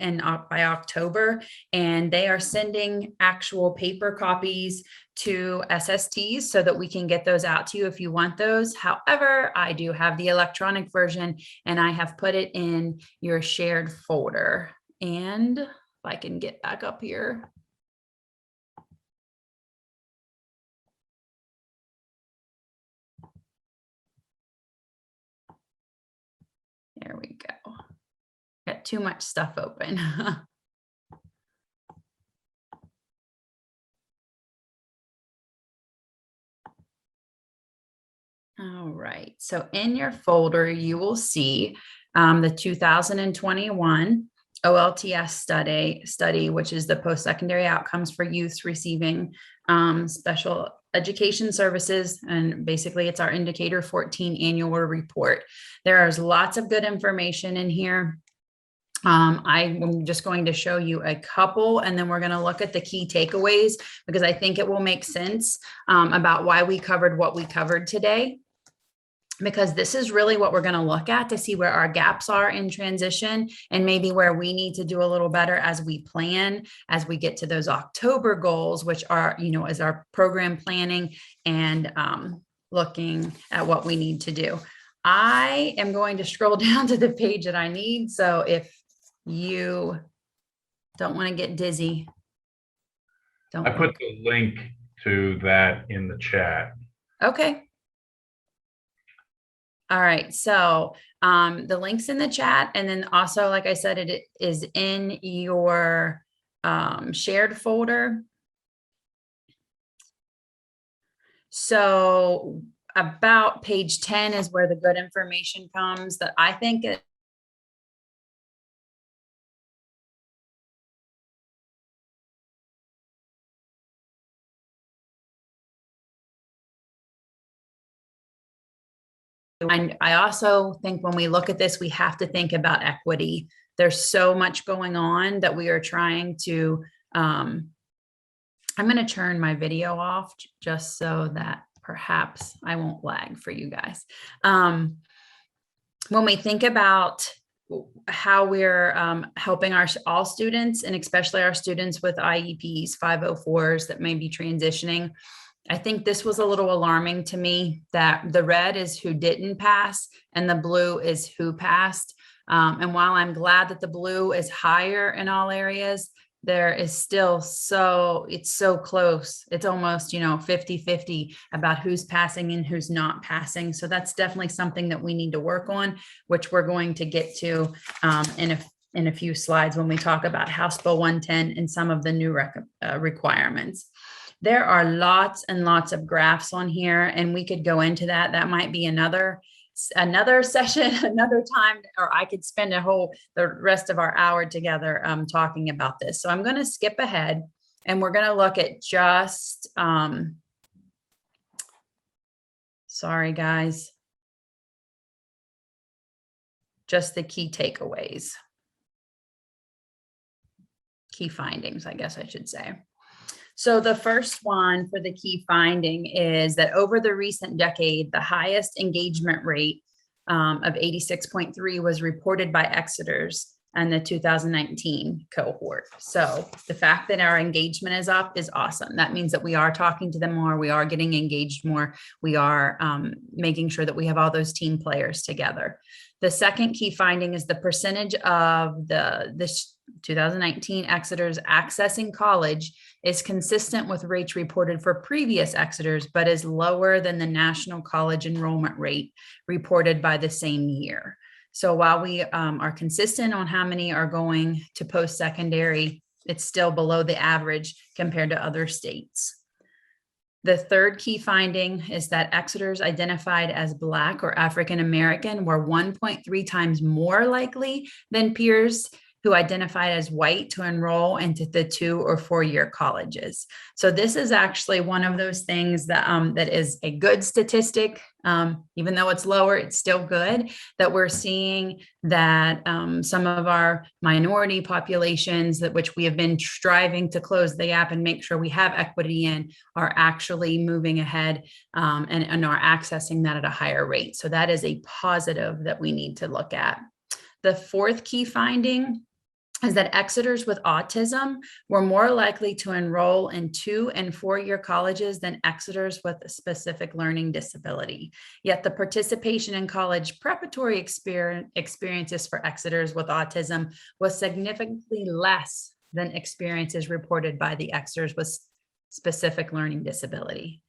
A: by October, and they are sending actual paper copies to SSTs so that we can get those out to you if you want those. However, I do have the electronic version and I have put it in your shared folder. And if I can get back up here. There we go. Got too much stuff open. All right, so in your folder, you will see the 2021 OLTS study, which is the post-secondary outcomes for youths receiving special education services. And basically it's our Indicator 14 annual report. There is lots of good information in here. I'm just going to show you a couple, and then we're going to look at the key takeaways, because I think it will make sense about why we covered what we covered today. Because this is really what we're going to look at to see where our gaps are in transition and maybe where we need to do a little better as we plan, as we get to those October goals, which are, as our program planning and looking at what we need to do. I am going to scroll down to the page that I need. So if you don't want to get dizzy,
L: I put the link to that in the chat.
A: Okay. All right, so the link's in the chat, and then also, like I said, it is in your shared folder. So about page 10 is where the good information comes that I think I also think when we look at this, we have to think about equity. There's so much going on that we are trying to, I'm going to turn my video off just so that perhaps I won't lag for you guys. When we think about how we're helping all students, and especially our students with IEPs, 504s that may be transitioning, I think this was a little alarming to me, that the red is who didn't pass and the blue is who passed. And while I'm glad that the blue is higher in all areas, there is still it's so close. It's almost, 50-50 about who's passing and who's not passing. So that's definitely something that we need to work on, which we're going to get to in a few slides when we talk about House Bill 110 and some of the new requirements. There are lots and lots of graphs on here, and we could go into that. That might be another session, another time, or I could spend the rest of our hour together talking about this. So I'm going to skip ahead, and we're going to look at just, sorry guys, just the key takeaways, key findings, I guess I should say. So the first one for the key finding is that over the recent decade, the highest engagement rate of 86.3 was reported by Exeter's and the 2019 cohort. So the fact that our engagement is up is awesome. That means that we are talking to them more, we are getting engaged more, we are making sure that we have all those team players together. The second key finding is the percentage of this 2019 Exeter's accessing college is consistent with rates reported for previous Exeter's, but is lower than the national college enrollment rate reported by the same year. So while we are consistent on how many are going to post-secondary, it's still below the average compared to other states. The third key finding is that Exeter's identified as Black or African American were 1.3 times more likely than peers who identified as white to enroll into the 2 or 4 year colleges. So this is actually one of those things that that is a good statistic. Even though it's lower, it's still good that we're seeing that some of our minority populations which we have been striving to close the gap and make sure we have equity in are actually moving ahead and are accessing that at a higher rate. So that is a positive that we need to look at. The fourth key finding is that Exeter's with autism were more likely to enroll in 2 and 4 year colleges than Exeter's with a specific learning disability. Yet the participation in college preparatory experiences for Exeter's with autism was significantly less than experiences reported by the Exeter's with specific learning disability.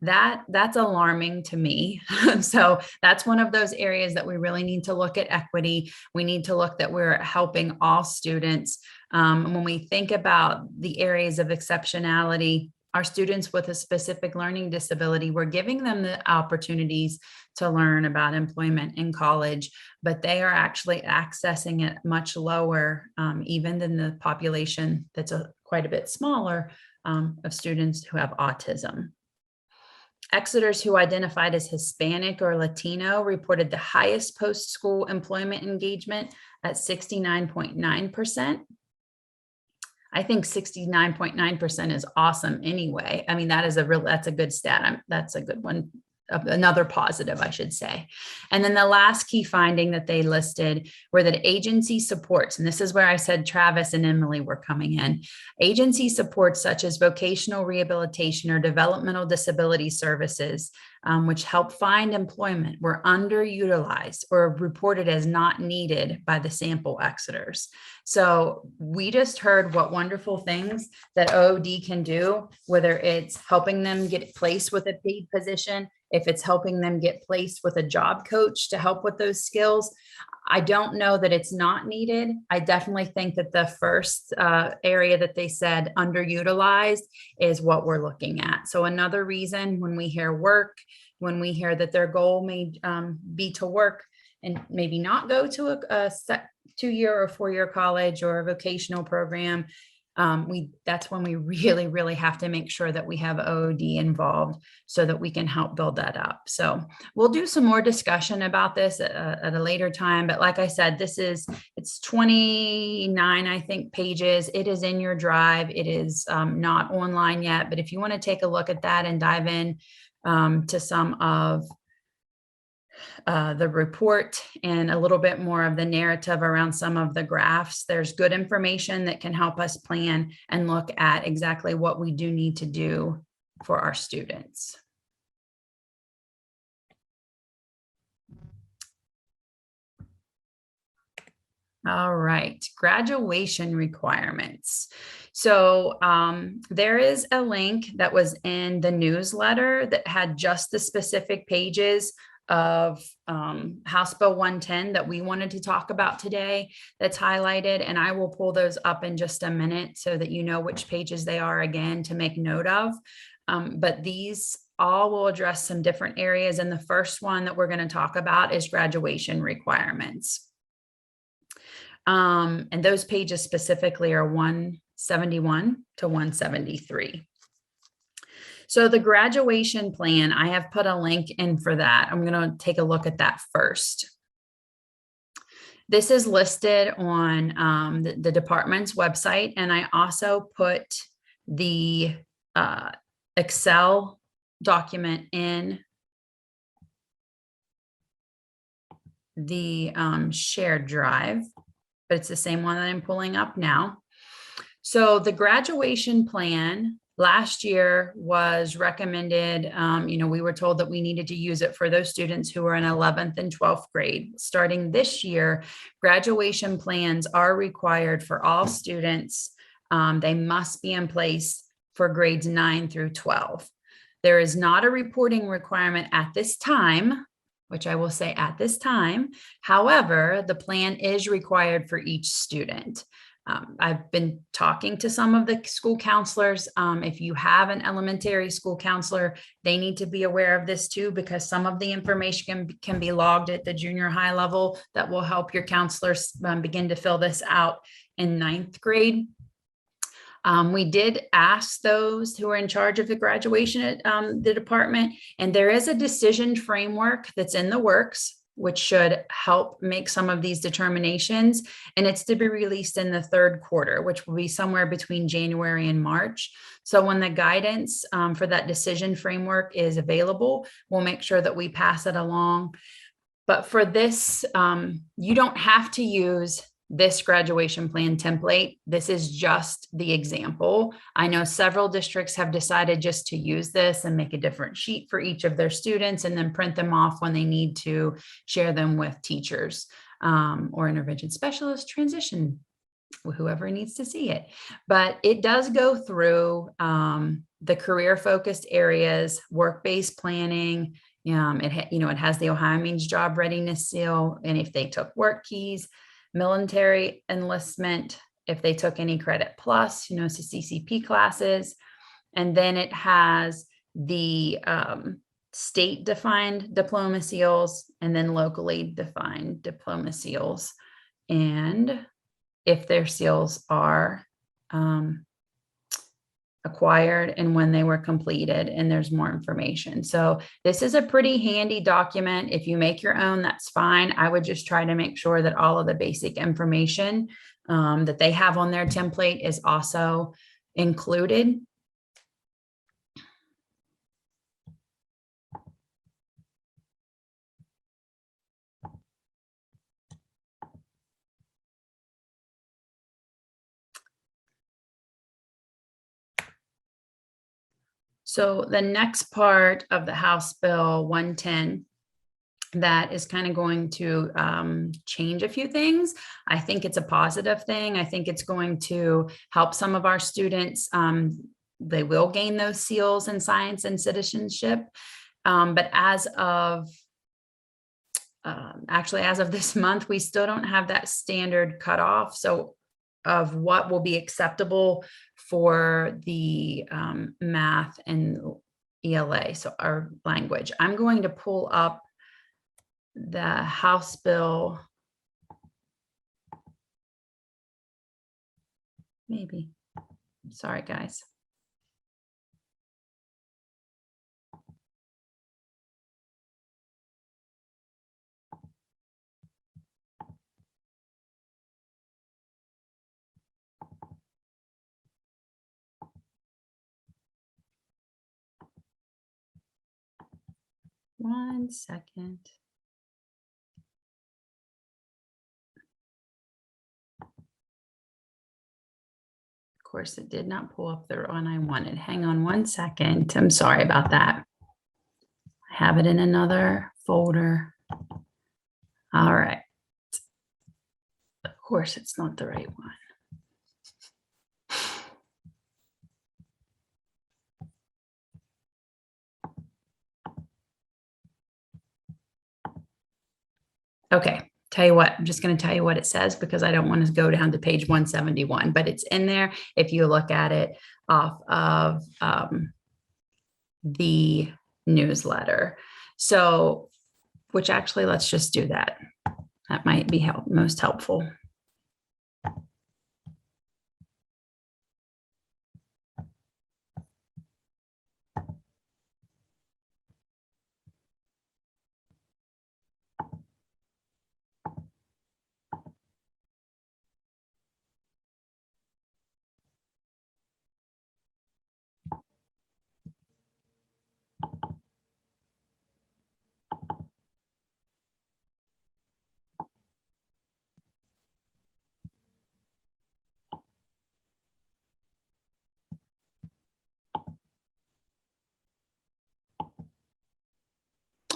A: That's alarming to me. So that's one of those areas that we really need to look at equity. We need to look that we're helping all students. When we think about the areas of exceptionality, our students with a specific learning disability, we're giving them the opportunities to learn about employment in college, but they are actually accessing it much lower, even than the population that's quite a bit smaller of students who have autism. Exeter's who identified as Hispanic or Latino reported the highest post-school employment engagement at 69.9%. I think 69.9% is awesome anyway. I mean, that's a good stat. That's a good one. Another positive, I should say. And then the last key finding that they listed were that agency supports, and this is where I said Travis and Emily were coming in, agency supports such as vocational rehabilitation or developmental disability services, which help find employment, were underutilized or reported as not needed by the sample Exeter's. So we just heard what wonderful things that OOD can do, whether it's helping them get placed with a paid position, if it's helping them get placed with a job coach to help with those skills. I don't know that it's not needed. I definitely think that the first area that they said underutilized is what we're looking at. So another reason when we hear work, when we hear that their goal may be to work and maybe not go to a 2 year or 4 year college or a vocational program, that's when we really, really have to make sure that we have OOD involved so that we can help build that up. So we'll do some more discussion about this at a later time. But like I said, it's 29, I think, pages. It is in your drive. It is not online yet. But if you want to take a look at that and dive in to some of the report and a little bit more of the narrative around some of the graphs, there's good information that can help us plan and look at exactly what we do need to do for our students. All right, graduation requirements. So there is a link that was in the newsletter that had just the specific pages of House Bill 110 that we wanted to talk about today that's highlighted, and I will pull those up in just a minute so that you know which pages they are again to make note of. But these all will address some different areas, and the first one that we're going to talk about is graduation requirements. And those pages specifically are 171 to 173. So the graduation plan, I have put a link in for that. I'm going to take a look at that first. This is listed on the department's website, and I also put the Excel document in the shared drive, but it's the same one that I'm pulling up now. So the graduation plan last year was recommended, we were told that we needed to use it for those students who are in 11th and 12th grade. Starting this year, graduation plans are required for all students. They must be in place for grades 9 through 12. There is not a reporting requirement at this time, which I will say at this time. However, the plan is required for each student. I've been talking to some of the school counselors. If you have an elementary school counselor, they need to be aware of this too, because some of the information can be logged at the junior high level that will help your counselors begin to fill this out in 9th grade. We did ask those who are in charge of the graduation at the department, and there is a decision framework that's in the works, which should help make some of these determinations. And it's to be released in the 3rd quarter, which will be somewhere between January and March. So when the guidance for that decision framework is available, we'll make sure that we pass it along. But for this, you don't have to use this graduation plan template. This is just the example. I know several districts have decided just to use this and make a different sheet for each of their students and then print them off when they need to share them with teachers or intervention specialists, transition, whoever needs to see it. But it does go through the career focused areas, work-based planning. It has the Ohioans job readiness seal, and if they took work keys, military enlistment, if they took any credit plus, so CCP classes. And then it has the state defined diploma seals and then locally defined diploma seals. And if their seals are acquired and when they were completed, and there's more information. So this is a pretty handy document. If you make your own, that's fine. I would just try to make sure that all of the basic information that they have on their template is also included. So the next part of the House Bill 110 that is kind of going to change a few things. I think it's a positive thing. I think it's going to help some of our students. They will gain those seals in science and citizenship. But as of this month, we still don't have that standard cutoff. So of what will be acceptable for the math and ELA, so our language. I'm going to pull up the House Bill, maybe. Sorry, guys. One second. Of course, it did not pull up the one I wanted. Hang on one second. I'm sorry about that. I have it in another folder. All right. Of course, it's not the right one. Okay, tell you what, I'm just going to tell you what it says because I don't want to go down to page 171, but it's in there if you look at it off of the newsletter. So, which actually, let's just do that. That might be most helpful.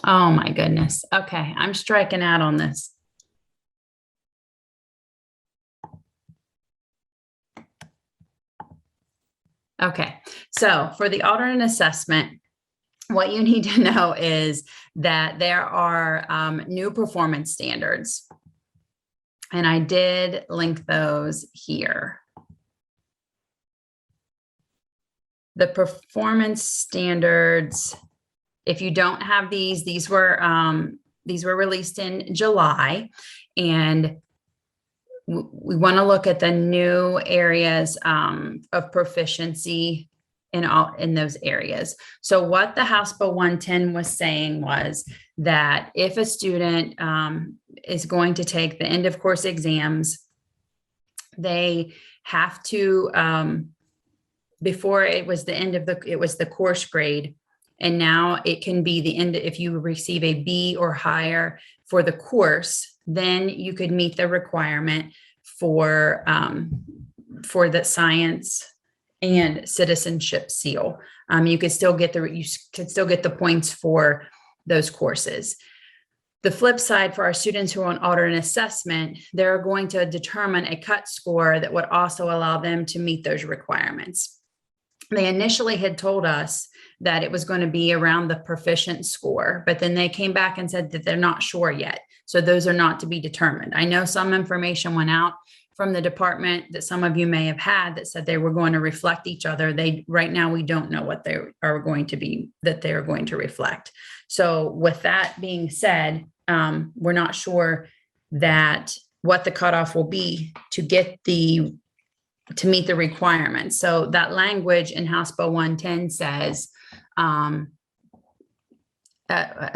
A: Oh my goodness. Okay, I'm striking out on this. Okay, so for the alternate assessment, what you need to know is that there are new performance standards. And I did link those here. The performance standards, if you don't have these were released in July, and we want to look at the new areas of proficiency in those areas. So what the House Bill 110 was saying was that if a student is going to take the end of course exams, they have to, before it was the end of it was the course grade. And now it can be the end. If you receive a B or higher for the course, then you could meet the requirement for the science and citizenship seal. You could still get the points for those courses. The flip side, for our students who are on alternate assessment, they're going to determine a cut score that would also allow them to meet those requirements. They initially had told us that it was going to be around the proficient score, but then they came back and said that they're not sure yet. So those are not to be determined. I know some information went out from the department that some of you may have had that said they were going to reflect each other. Right now, we don't know what they are going to be, that they are going to reflect. So with that being said, we're not sure that what the cutoff will be to meet the requirements. So that language in House Bill 110 says a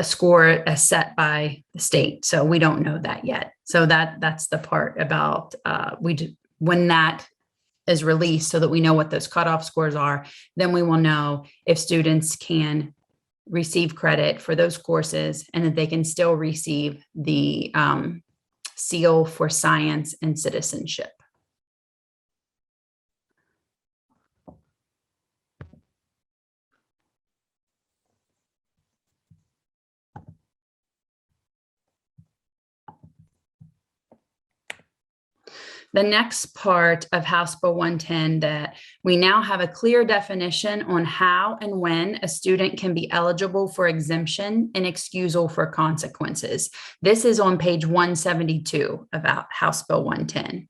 A: score set by the state. So we don't know that yet. So that's the part about when that is released, so that we know what those cutoff scores are, then we will know if students can receive credit for those courses and that they can still receive the seal for science and citizenship. The next part of House Bill 110, that we now have a clear definition on how and when a student can be eligible for exemption and excusal for consequences. This is on page 172 of House Bill 110.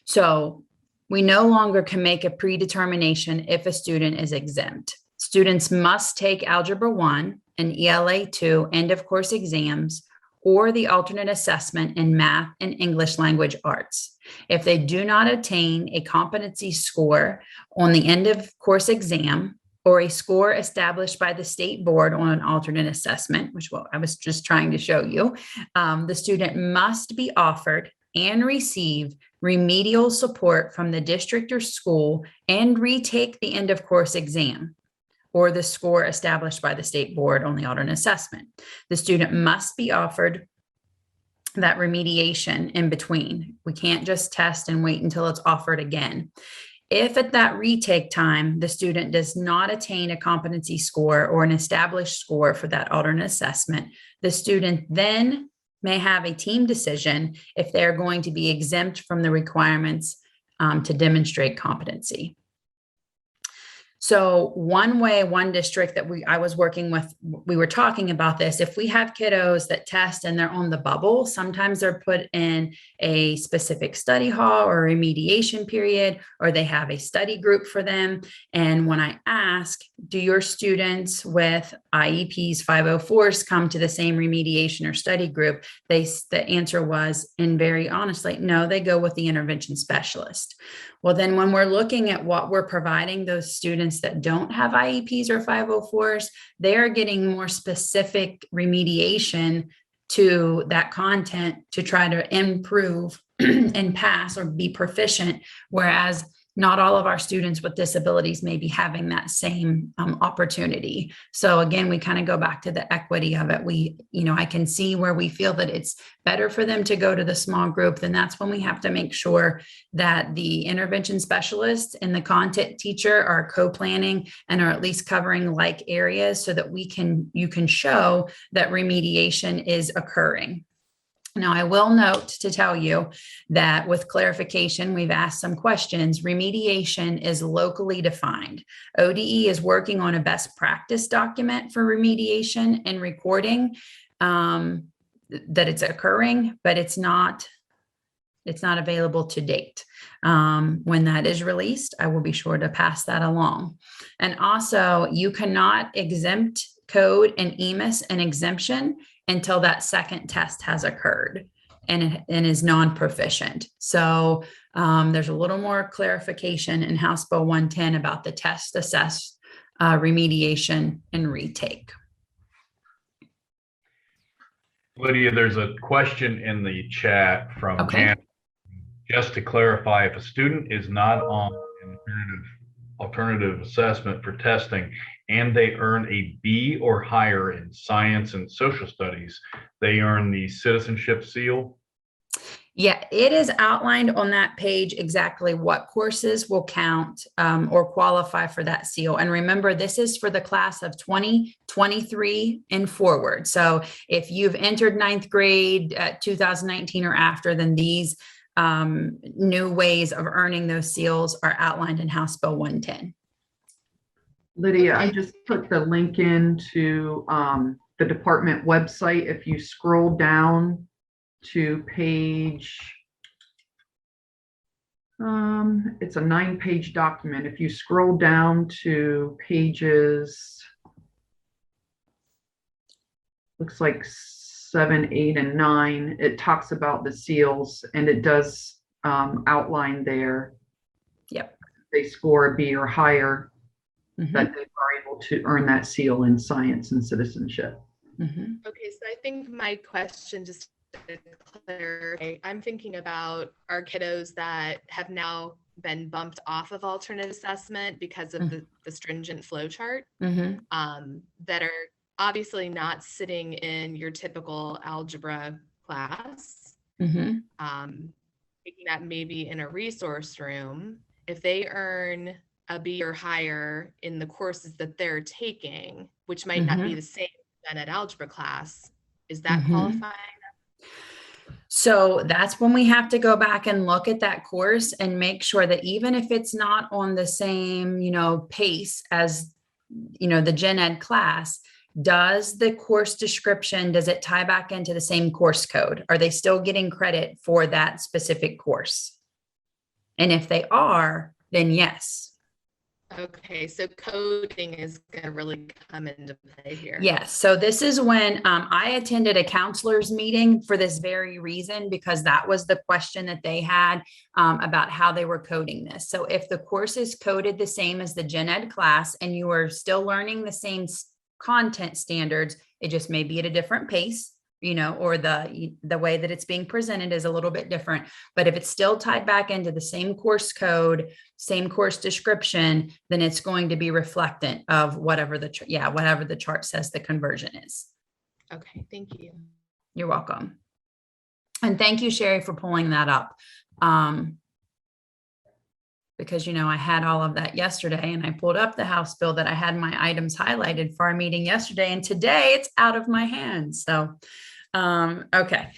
A: So we no longer can make a predetermination if a student is exempt. Students must take Algebra 1 and ELA 2 end of course exams, or the alternate assessment in math and English language arts. If they do not attain a competency score on the end of course exam or a score established by the state board on an alternate assessment, which what I was just trying to show you, the student must be offered and receive remedial support from the district or school and retake the end of course exam or the score established by the state board on the alternate assessment. The student must be offered that remediation in between. We can't just test and wait until it's offered again. If at that retake time, the student does not attain a competency score or an established score for that alternate assessment, the student then may have a team decision if they're going to be exempt from the requirements to demonstrate competency. So one way, one district that I was working with, we were talking about this. If we have kiddos that test and they're on the bubble, sometimes they're put in a specific study hall or remediation period, or they have a study group for them. And when I ask, do your students with IEPs 504s come to the same remediation or study group? The answer was, and very honestly, no, they go with the intervention specialist. Well, then when we're looking at what we're providing those students that don't have IEPs or 504s, they're getting more specific remediation to that content to try to improve and pass or be proficient, whereas not all of our students with disabilities may be having that same opportunity. So again, we kind of go back to the equity of it. I can see where we feel that it's better for them to go to the small group. Then that's when we have to make sure that the intervention specialist and the content teacher are co-planning and are at least covering like areas so that you can show that remediation is occurring. Now, I will note to tell you that with clarification, we've asked some questions. Remediation is locally defined. ODE is working on a best practice document for remediation and recording that it's occurring, but it's not available to date. When that is released, I will be sure to pass that along. And also, you cannot exempt code and EMIS an exemption until that second test has occurred and is non-proficient. So there's a little more clarification in House Bill 110 about the test, assess, remediation, and retake.
L: Lydia, there's a question in the chat from Jan. Just to clarify, if a student is not on an alternative assessment for testing and they earn a B or higher in science and social studies, they earn the citizenship seal?
A: Yeah, it is outlined on that page exactly what courses will count or qualify for that seal. And remember, this is for the class of 2023 and forward. So if you've entered ninth grade 2019 or after, then these new ways of earning those seals are outlined in House Bill 110.
D: Lydia, I just put the link into the department website. If you scroll down to page, it's a 9-page document. If you scroll down to pages, looks like 7, 8, and 9, it talks about the seals, and it does outline there.
A: Yep.
D: They score a B or higher,
A: mm-hmm.
D: that they are able to earn that seal in science and citizenship.
A: Mm-hmm.
M: Okay, so I think my question, just to clarify, I'm thinking about our kiddos that have now been bumped off of alternate assessment because of the stringent flow chart,
A: mm-hmm.
M: that are obviously not sitting in your typical algebra class,
A: mm-hmm.
M: Taking that maybe in a resource room. If they earn a B or higher in the courses that they're taking, which might
A: mm-hmm.
M: not be the same then at algebra class, is that
A: mm-hmm.
M: qualifying?
A: So that's when we have to go back and look at that course and make sure that even if it's not on the same, pace as, the gen ed class, does the course description, does it tie back into the same course code? Are they still getting credit for that specific course? And if they are, then yes.
M: Okay, so coding is going to really come into play here.
A: Yes. So this is when I attended a counselor's meeting for this very reason, because that was the question that they had about how they were coding this. So if the course is coded the same as the gen ed class and you are still learning the same content standards, it just may be at a different pace, you know, or the way that it's being presented is a little bit different. But if it's still tied back into the same course code, same course description, then it's going to be reflectant of whatever the chart says the conversion is.
M: Okay, thank you.
A: You're welcome. And thank you, Sherry, for pulling that up. Because, you know, I had all of that yesterday and I pulled up the House bill that I had my items highlighted for our meeting yesterday, and today it's out of my hands. So, okay.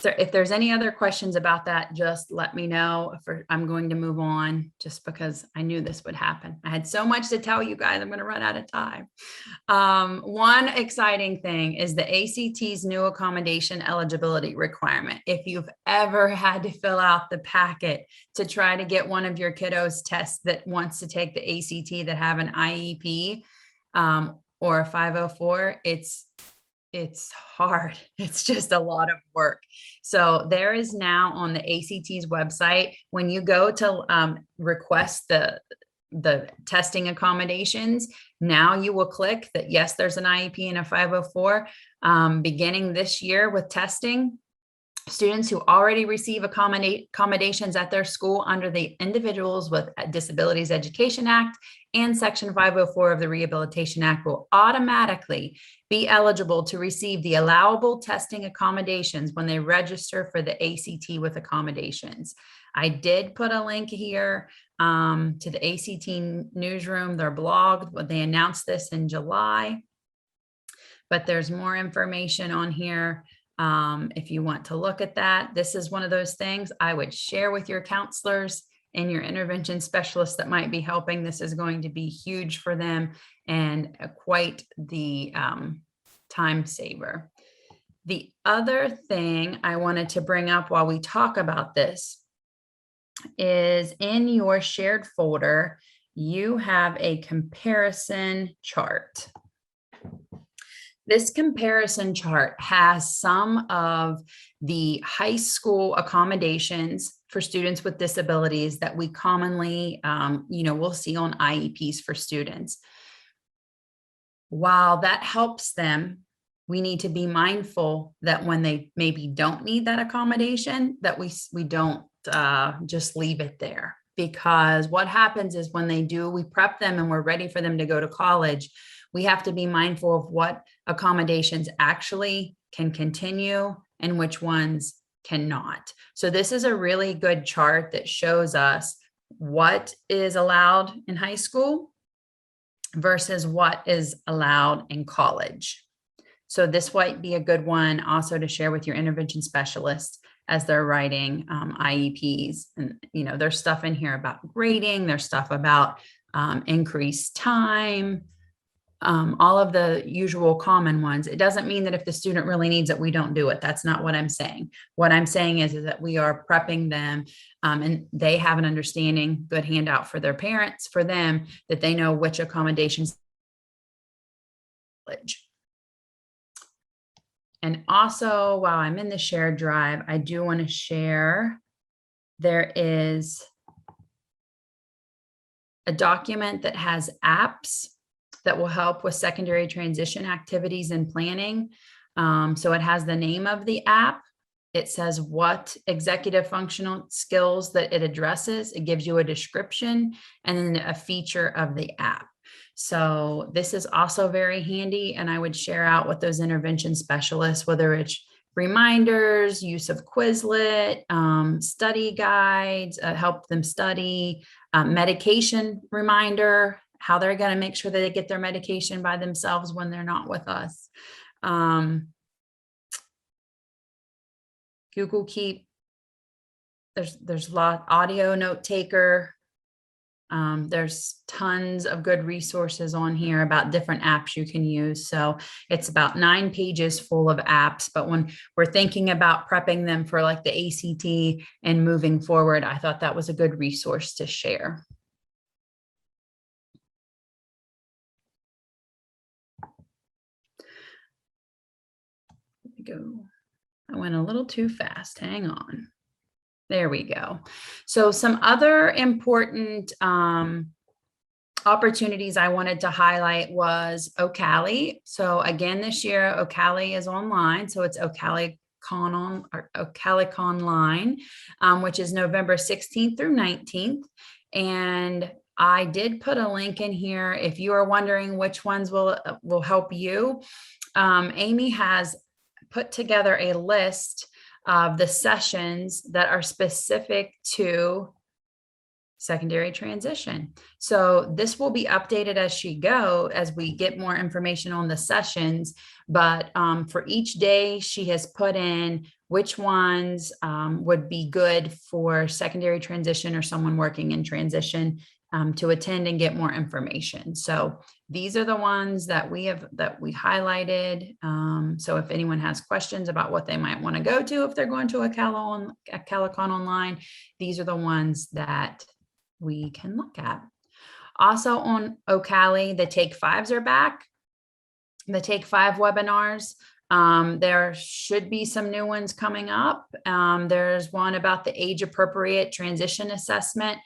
A: So if there's any other questions about that, just let me know. I'm going to move on just because I knew this would happen. I had so much to tell you guys, I'm going to run out of time. One exciting thing is the ACT's new accommodation eligibility requirement. If you've ever had to fill out the packet to try to get one of your kiddos tests that wants to take the ACT that have an IEP or a 504, it's hard. It's just a lot of work. So there is now on the ACT's website, when you go to request the testing accommodations, now you will click that, yes, there's an IEP and a 504. Beginning this year with testing, students who already receive accommodations at their school under the Individuals with Disabilities Education Act and Section 504 of the Rehabilitation Act will automatically be eligible to receive the allowable testing accommodations when they register for the ACT with accommodations. I did put a link here to the ACT newsroom, their blog, but they announced this in July, but there's more information on here. If you want to look at that, this is one of those things I would share with your counselors and your intervention specialists that might be helping. This is going to be huge for them and quite the time saver. The other thing I wanted to bring up while we talk about this is in your shared folder, you have a comparison chart. This comparison chart has some of the high school accommodations for students with disabilities that we commonly, we'll see on IEPs for students. While that helps them, we need to be mindful that when they maybe don't need that accommodation, that we don't just leave it there. Because what happens is when they do, we prep them and we're ready for them to go to college. We have to be mindful of what accommodations actually can continue and which ones cannot. So this is a really good chart that shows us what is allowed in high school versus what is allowed in college. So this might be a good one also to share with your intervention specialists as they're writing IEPs. And, there's stuff in here about grading, there's stuff about increased time, all of the usual common ones. It doesn't mean that if the student really needs it, we don't do it. That's not what I'm saying. What I'm saying is that we are prepping them and they have an understanding, good handout for their parents, for them, that they know which accommodations. And also, while I'm in the shared drive, I do want to share, there is a document that has apps that will help with secondary transition activities and planning. So it has the name of the app. It says what executive functional skills that it addresses. It gives you a description and then a feature of the app. So this is also very handy, and I would share out with those intervention specialists, whether it's reminders, use of Quizlet, study guides, help them study, medication reminder, how they're going to make sure that they get their medication by themselves when they're not with us. Google Keep, there's a lot, audio note taker. There's tons of good resources on here about different apps you can use. So it's about 9 pages full of apps, but when we're thinking about prepping them for like the ACT and moving forward, I thought that was a good resource to share. go. I went a little too fast. Hang on. There we go. So some other important opportunities I wanted to highlight was Ocali. So again, this year, Ocali is online. So it's OcaliCon Online, which is November 16th through 19th. And I did put a link in here. If you are wondering which ones will help you, Amy has put together a list of the sessions that are specific to secondary transition. So this will be updated as we get more information on the sessions. But for each day, she has put in which ones would be good for secondary transition or someone working in transition to attend and get more information. So these are the ones that we highlighted. So if anyone has questions about what they might want to go to if they're going to a CaliCon Online, these are the ones that we can look at. Also on Ocali, the Take Fives are back. The Take Five webinars. There should be some new ones coming up. There's one about the age appropriate transition assessment,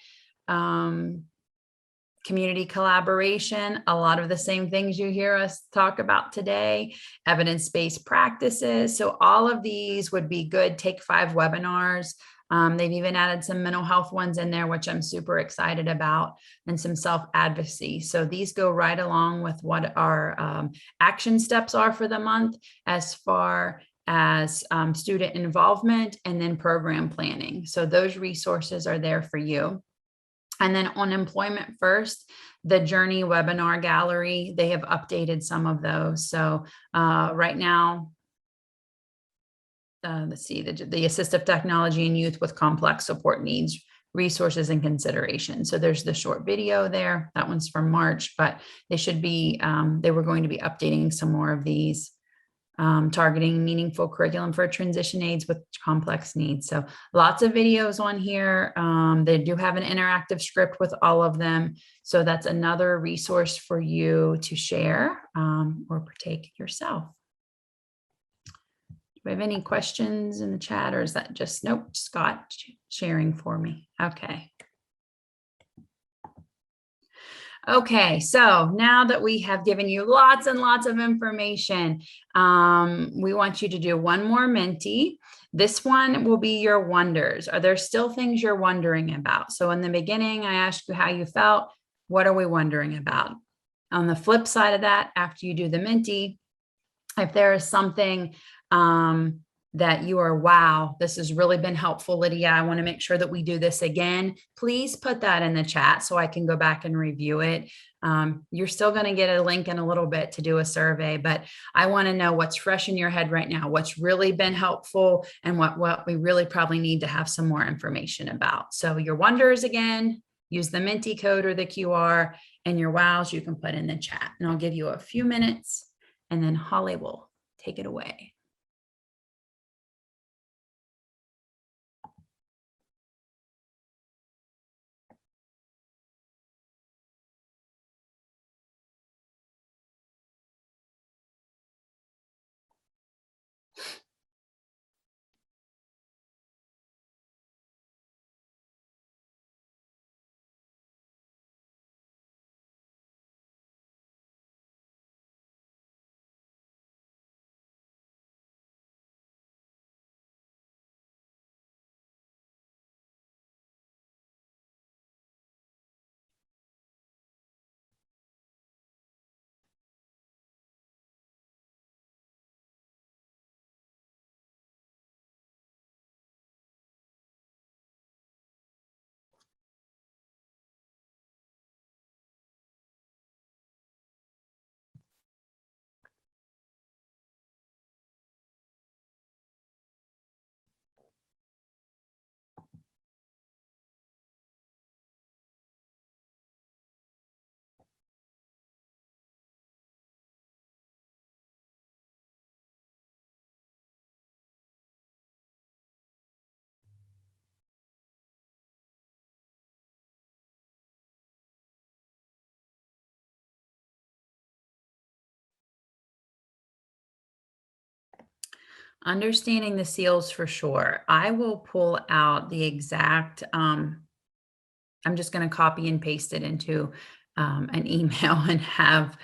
A: community collaboration, a lot of the same things you hear us talk about today, evidence-based practices. So all of these would be good Take Five webinars. They've even added some mental health ones in there, which I'm super excited about, and some self-advocacy. So these go right along with what our action steps are for the month as far as student involvement and then program planning. So those resources are there for you. And then on Employment First, the Journey webinar gallery, they have updated some of those. So right now, let's see, the assistive technology in youth with complex support needs, resources and consideration. So there's the short video there. That one's from March, but they should be, they were going to be updating some more of these, targeting meaningful curriculum for transition aids with complex needs. So lots of videos on here. They do have an interactive script with all of them. So that's another resource for you to share or partake yourself. Do we have any questions in the chat, or is that just, nope, Scott sharing for me? Okay. Okay, so now that we have given you lots and lots of information, we want you to do one more Menti. This one will be your wonders. Are there still things you're wondering about? So in the beginning, I asked you how you felt. What are we wondering about? On the flip side of that, after you do the Menti, if there is something that you are, wow, this has really been helpful, Lydia, I want to make sure that we do this again, please put that in the chat so I can go back and review it. You're still going to get a link in a little bit to do a survey, but I want to know what's fresh in your head right now, what's really been helpful, and what we really probably need to have some more information about. So your wonders, again, use the Menti code or the QR, and your wows you can put in the chat. And I'll give you a few minutes, and then Holly will take it away. Understanding the seals for sure. I will pull out the exact, I'm just going to copy and paste it into an email and have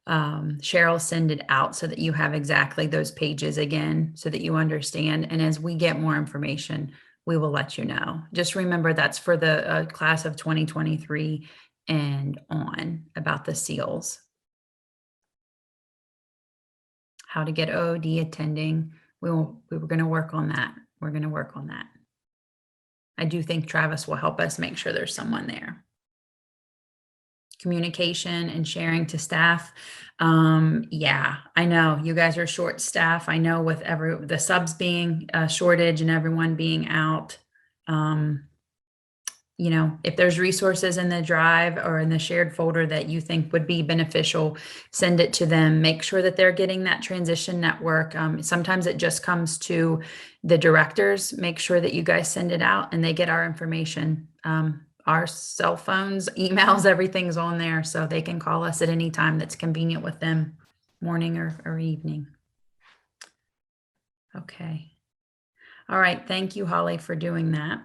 A: Cheryl send it out so that you have exactly those pages again, so that you understand. And as we get more information, we will let you know. Just remember that's for the class of 2023 and on, about the seals. How to get OOD attending. We were going to work on that. We're going to work on that. I do think Travis will help us make sure there's someone there. Communication and sharing to staff. Yeah, I know you guys are short staff. I know with the subs being a shortage and everyone being out. You know, if there's resources in the drive or in the shared folder that you think would be beneficial, send it to them. Make sure that they're getting that transition network. Sometimes it just comes to the directors. Make sure that you guys send it out and they get our information. Our cell phones, emails, everything's on there, so they can call us at any time that's convenient with them, morning or evening. Okay. All right. Thank you, Holly, for doing that.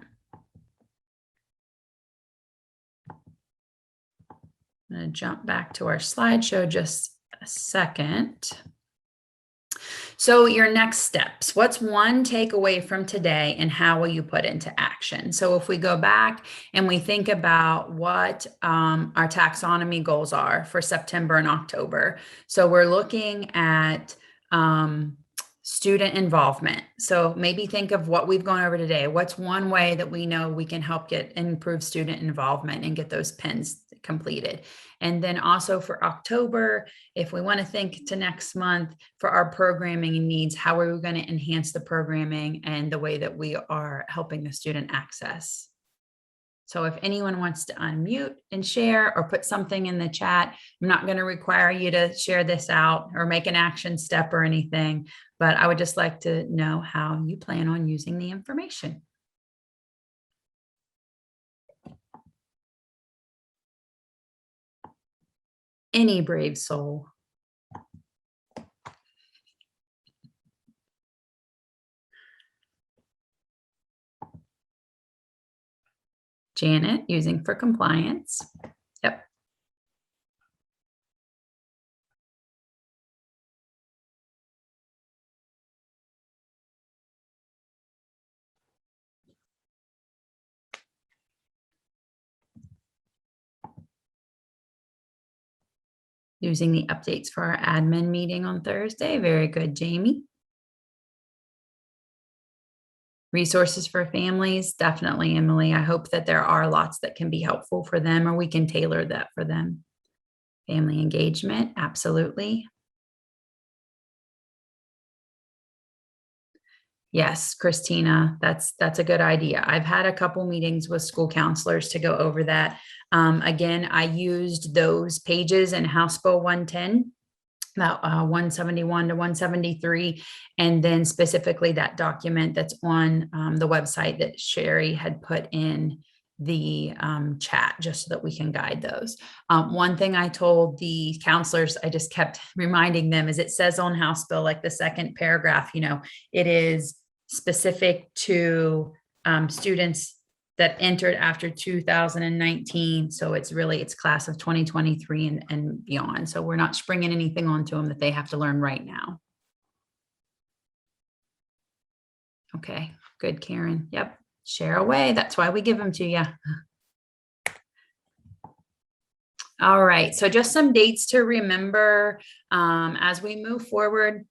A: I'm going to jump back to our slideshow just a second. So your next steps, what's one takeaway from today and how will you put into action? So if we go back and we think about what our taxonomy goals are for September and October. So we're looking at student involvement. So maybe think of what we've gone over today. What's one way that we know we can help improve student involvement and get those PINs completed? And then also for October, if we want to think to next month for our programming needs, how are we going to enhance the programming and the way that we are helping the student access? So if anyone wants to unmute and share or put something in the chat, I'm not going to require you to share this out or make an action step or anything, but I would just like to know how you plan on using the information. Any brave soul. Janet, using for compliance. Yep. Using the updates for our admin meeting on Thursday. Very good, Jamie. Resources for families, definitely, Emily. I hope that there are lots that can be helpful for them or we can tailor that for them. Family engagement, absolutely. Yes, Christina, that's a good idea. I've had a couple meetings with school counselors to go over that. Again, I used those pages in House Bill 110. About 171 to 173, and then specifically that document that's on the website that Sherry had put in the chat, just so that we can guide those. One thing I told the counselors, I just kept reminding them, is it says on House Bill, like the second paragraph, you know, it is specific to students that entered after 2019. So it's class of 2023 and beyond. So we're not springing anything onto them that they have to learn right now. Okay, good, Karen. Yep, share away. That's why we give them to you. All right, so just some dates to remember as we move forward.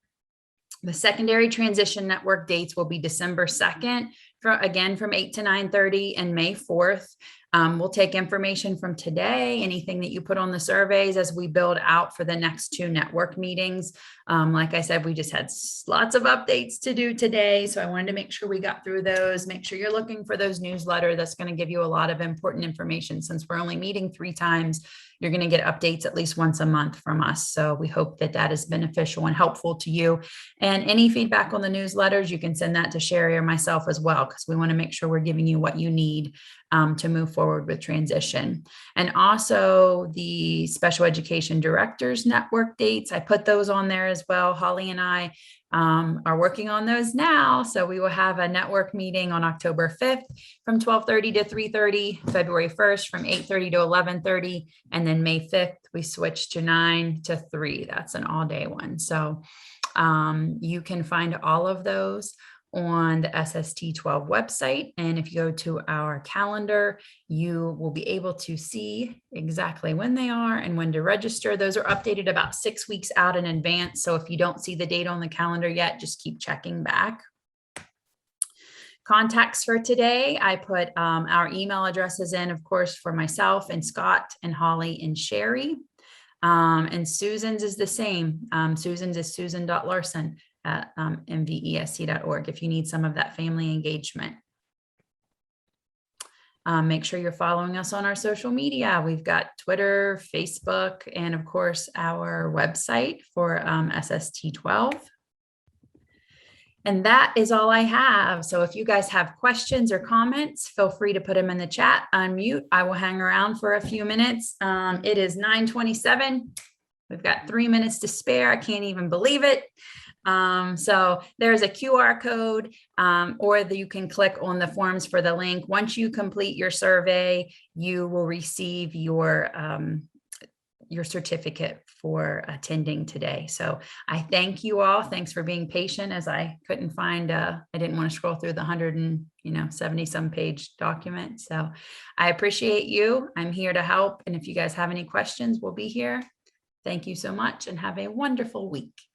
A: The secondary transition network dates will be December 2nd, again from 8 to 9:30, and May 4th. We'll take information from today, anything that you put on the surveys as we build out for the next two network meetings. Like I said, we just had lots of updates to do today, so I wanted to make sure we got through those. Make sure you're looking for those newsletters. That's going to give you a lot of important information. Since we're only meeting 3 times, you're going to get updates at least once a month from us. So we hope that that is beneficial and helpful to you. And any feedback on the newsletters, you can send that to Sherry or myself as well, because we want to make sure we're giving you what you need to move forward with transition. And also the special education directors network dates, I put those on there as well. Holly and I are working on those now. So we will have a network meeting on October 5th from 12:30 to 3:30, February 1st from 8:30 to 11:30, and then May 5th, we switch to 9 to 3. That's an all-day one. So you can find all of those on the SST12 website. And if you go to our calendar, you will be able to see exactly when they are and when to register. Those are updated about 6 weeks out in advance. So if you don't see the date on the calendar yet, just keep checking back. Contacts for today, I put our email addresses in, of course, for myself and Scott and Holly and Sherry. And Susan's is the same. Susan's is susan.larson at mvesc.org if you need some of that family engagement. Make sure you're following us on our social media. We've got Twitter, Facebook, and of course our website for SST12. And that is all I have. So if you guys have questions or comments, feel free to put them in the chat, unmute. I will hang around for a few minutes. It is 9:27. We've got 3 minutes to spare. I can't even believe it. So there's a QR code, or you can click on the forms for the link. Once you complete your survey, you will receive your certificate for attending today. So I thank you all. Thanks for being patient as I couldn't find, I didn't want to scroll through the 170 some page document. So I appreciate you. I'm here to help. And if you guys have any questions, we'll be here. Thank you so much and have a wonderful week.